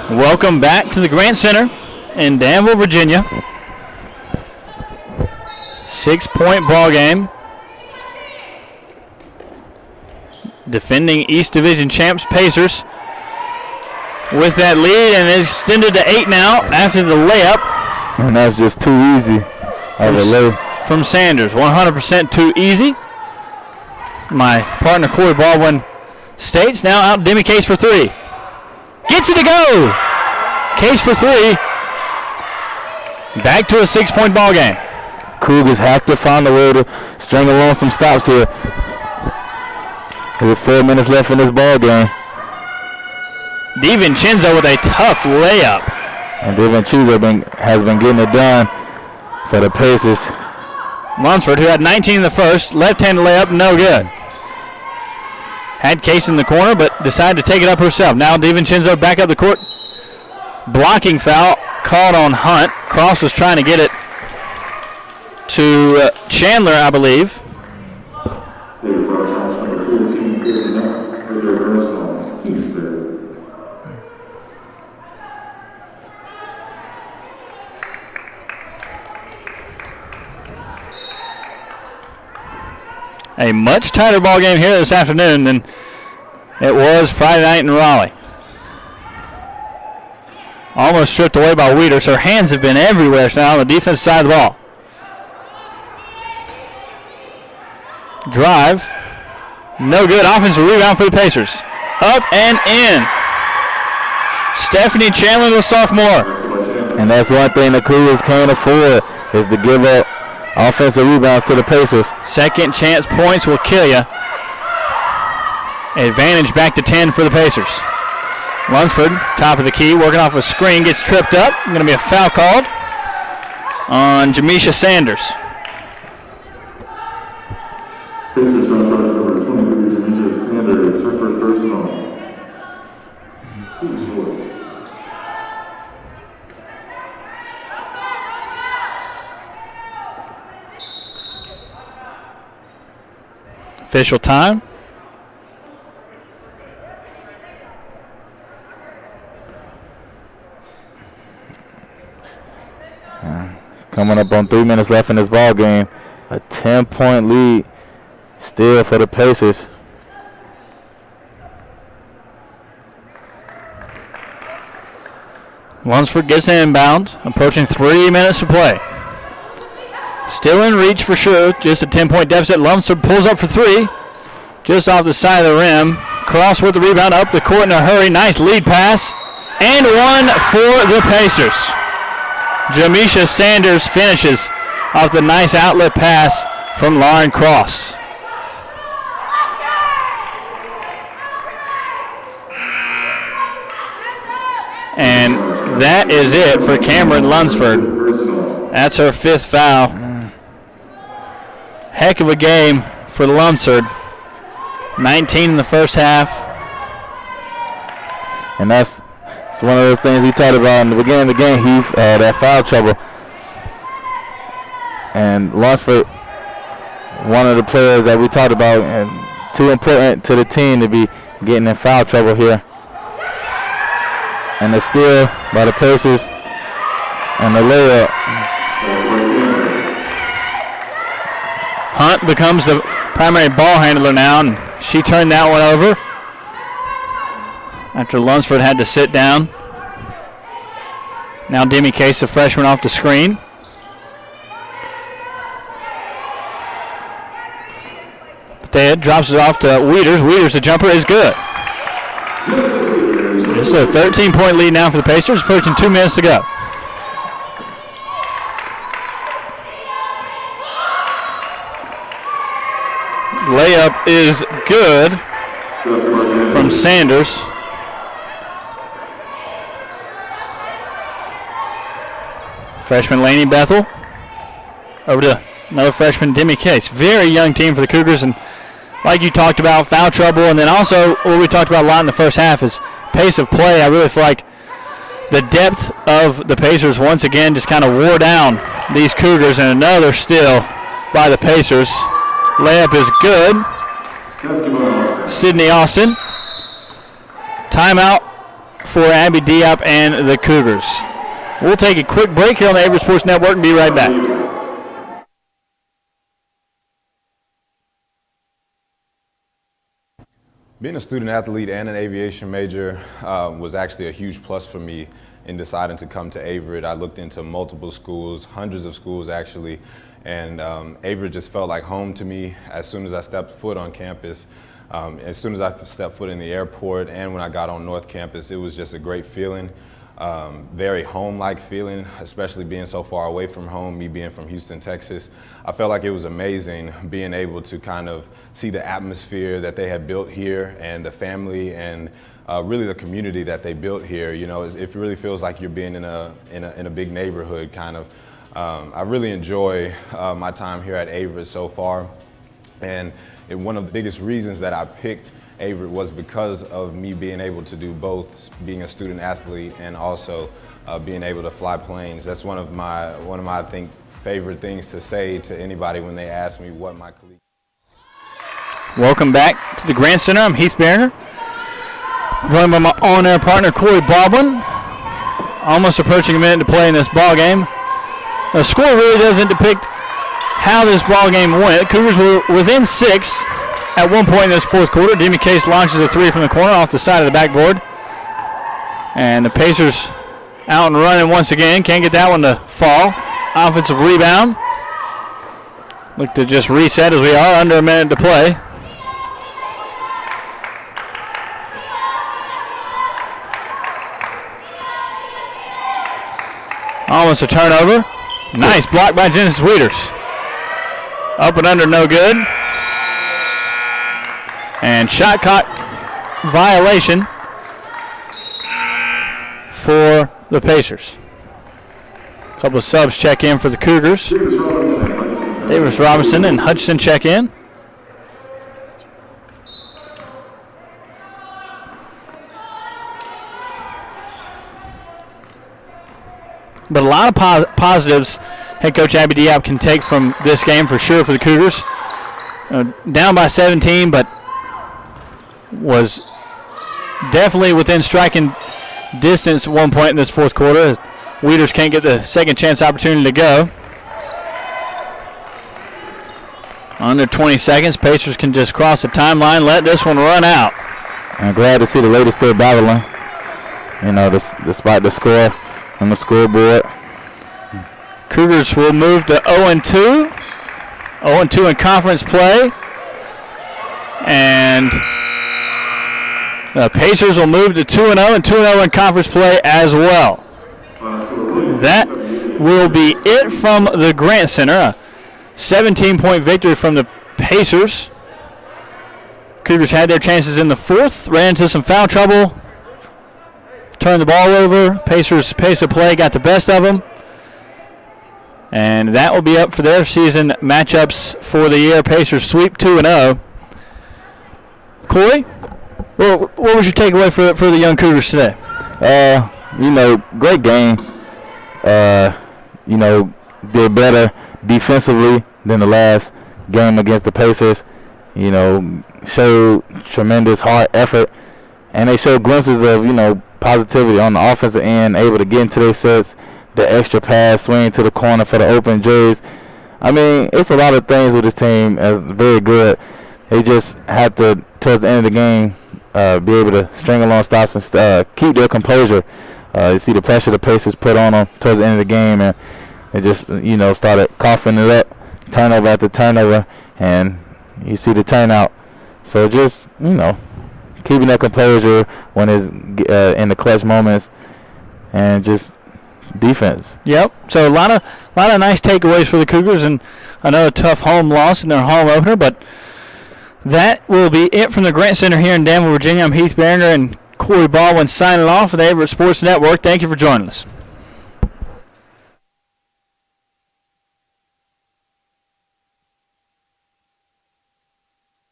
S4: Welcome back to the Grant Center in Danville, Virginia. 6-point ball game. Defending East Division champs Pacers with that lead, and it's extended to 8 now after the layup.
S2: And that's just too easy
S4: from Sanders. 100% too easy. My partner Corey Baldwin states. Now out Demi Case for 3. Gets it to go. Case for 3. Back to a 6-point ball game.
S2: Cougars have to find a way to string along some stops here. There's 4 minutes left in this ball game.
S4: DiVincenzo with a tough layup.
S2: And DiVincenzo has been getting it done for the Pacers.
S4: Lunsford, who had 19 in the first, left-handed layup, no good. Had Case in the corner, but decided to take it up herself. Now DiVincenzo back up the court. Blocking foul called on Hunt. Cross was trying to get it to Chandler, I believe. A much tighter ball game here this afternoon than it was Friday night in Raleigh. Almost stripped away by Wieters. Her hands have been everywhere now on the defense side of the ball. Drive. No good. Offensive rebound for the Pacers. Up and in. Stephanie Chandler, the sophomore.
S2: And that's one thing the Cougars can't afford is to give up offensive rebounds to the Pacers.
S4: Second chance points will kill you. Advantage back to 10 for the Pacers. Lunsford, top of the key, working off a screen, gets tripped up. Going to be a foul called on Jamisha Sanders.
S8: Pacers franchise number 23, Jamisha Sanders, her first personal.
S4: Official time.
S2: Coming up on 3 minutes left in this ball game. A 10-point lead still for the Pacers.
S4: Lunsford gets an inbound. Approaching 3 minutes to play. Still in reach for sure. Just a 10-point deficit. Lunsford pulls up for 3. Just off the side of the rim. Cross with the rebound up the court in a hurry. Nice lead pass. And one for the Pacers. Jamisha Sanders finishes off the nice outlet pass from Lauren Cross. And that is it for Cameron Lunsford. That's her 5th foul. Heck of a game for Lunsford. 19 in the first half.
S2: And that's one of those things we talked about in the beginning of the game, Heath, that foul trouble. And Lunsford, one of the players that we talked about, and too important to the team to be getting in foul trouble here. And the steal by the Pacers and the layup.
S4: Hunt becomes the primary ball handler now, and she turned that one over after Lunsford had to sit down. Now Demi Case, the freshman, off the screen. Dead drops it off to Wieters. Wieters, the jumper is good. It's a 13-point lead now for the Pacers, approaching 2 minutes to go. Layup is good from Sanders. Freshman Laney Bethel over to another freshman, Demi Case. Very young team for the Cougars, and like you talked about, foul trouble, and then also what we talked about a lot in the first half is pace of play. I really feel like the depth of the Pacers once again just kind of wore down these Cougars, and another steal by the Pacers. Layup is good. Sydney Austin. Timeout for Abby Diop and the Cougars. We'll take a quick break here on the Averett Sports Network and be right back.
S9: Being a student athlete and an aviation major was actually a huge plus for me in deciding to come to Averett. I looked into multiple schools, hundreds of schools actually, and Averett just felt like home to me as soon as I stepped foot on campus. As soon as I stepped foot in the airport and when I got on North Campus, it was just a great feeling. Very home-like feeling, especially being so far away from home, me being from Houston, Texas. I felt like it was amazing being able to kind of see the atmosphere that they had built here and the family and really the community that they built here. You know, it really feels like you're being in a big neighborhood kind of. I really enjoy my time here at Averett so far, and one of the biggest reasons that I picked Averett was because of me being able to do both, being a student athlete and also being able to fly planes. That's one of my I think favorite things to say to anybody when they ask me what my colleague.
S4: Welcome back to the Grant Center. I'm Heath Bariner, joined by my on-air partner Corey Baldwin. Almost approaching a minute to play in this ball game. The score really doesn't depict how this ball game went. Cougars were within 6 at one point in this fourth quarter. Demi Case launches a three from the corner off the side of the backboard. And the Pacers out and running once again. Can't get that one to fall. Offensive rebound. Look to just reset as we are under a minute to play. Almost a turnover. Nice block by Genesis Wieters. Up and under, no good. And shot clock violation for the Pacers. A couple of subs check in for the Cougars. Davis Robinson and Hutchinson check in. But a lot of positives head coach Abby Diop can take from this game for sure for the Cougars. Down by 17, but was definitely within striking distance at one point in this fourth quarter. Wieters can't get the second chance opportunity to go. Under 20 seconds, Pacers can just cross the timeline, let this one run out.
S2: I'm glad to see the ladies still battling, you know, despite the score on the scoreboard.
S4: Cougars will move to 0-2. 0-2 in conference play. And the Pacers will move to 2-0 and 2-0 in conference play as well. That will be it from the Grant Center. A 17-point victory from the Pacers. Cougars had their chances in the fourth, ran into some foul trouble, turned the ball over. Pacers' pace of play got the best of them. And that will be up for their season matchups for the year. Pacers sweep 2-0. Corey, what was your takeaway for the young Cougars today?
S2: You know, great game. You know, did better defensively than the last game against the Pacers. You know, showed tremendous hard effort. And they showed glimpses of, you know, positivity on the offensive end, able to get into their sets, the extra pass, swing to the corner for the open J's. I mean, it's a lot of things with this team that's very good. They just have to, towards the end of the game, be able to string along stops and keep their composure. You see the pressure the Pacers put on them towards the end of the game, and they just, you know, started coughing it up, turnover after turnover, and You see the turnout. So just, keeping that composure when it's in the clutch moments, and just defense.
S4: Yep. So a lot of nice takeaways for the Cougars, and another tough home loss in their home opener. But that will be it from the Grant Center here in Danville, Virginia. I'm Heath Barringer and Corey Baldwin signing off for the Averett Sports Network. Thank you for joining us.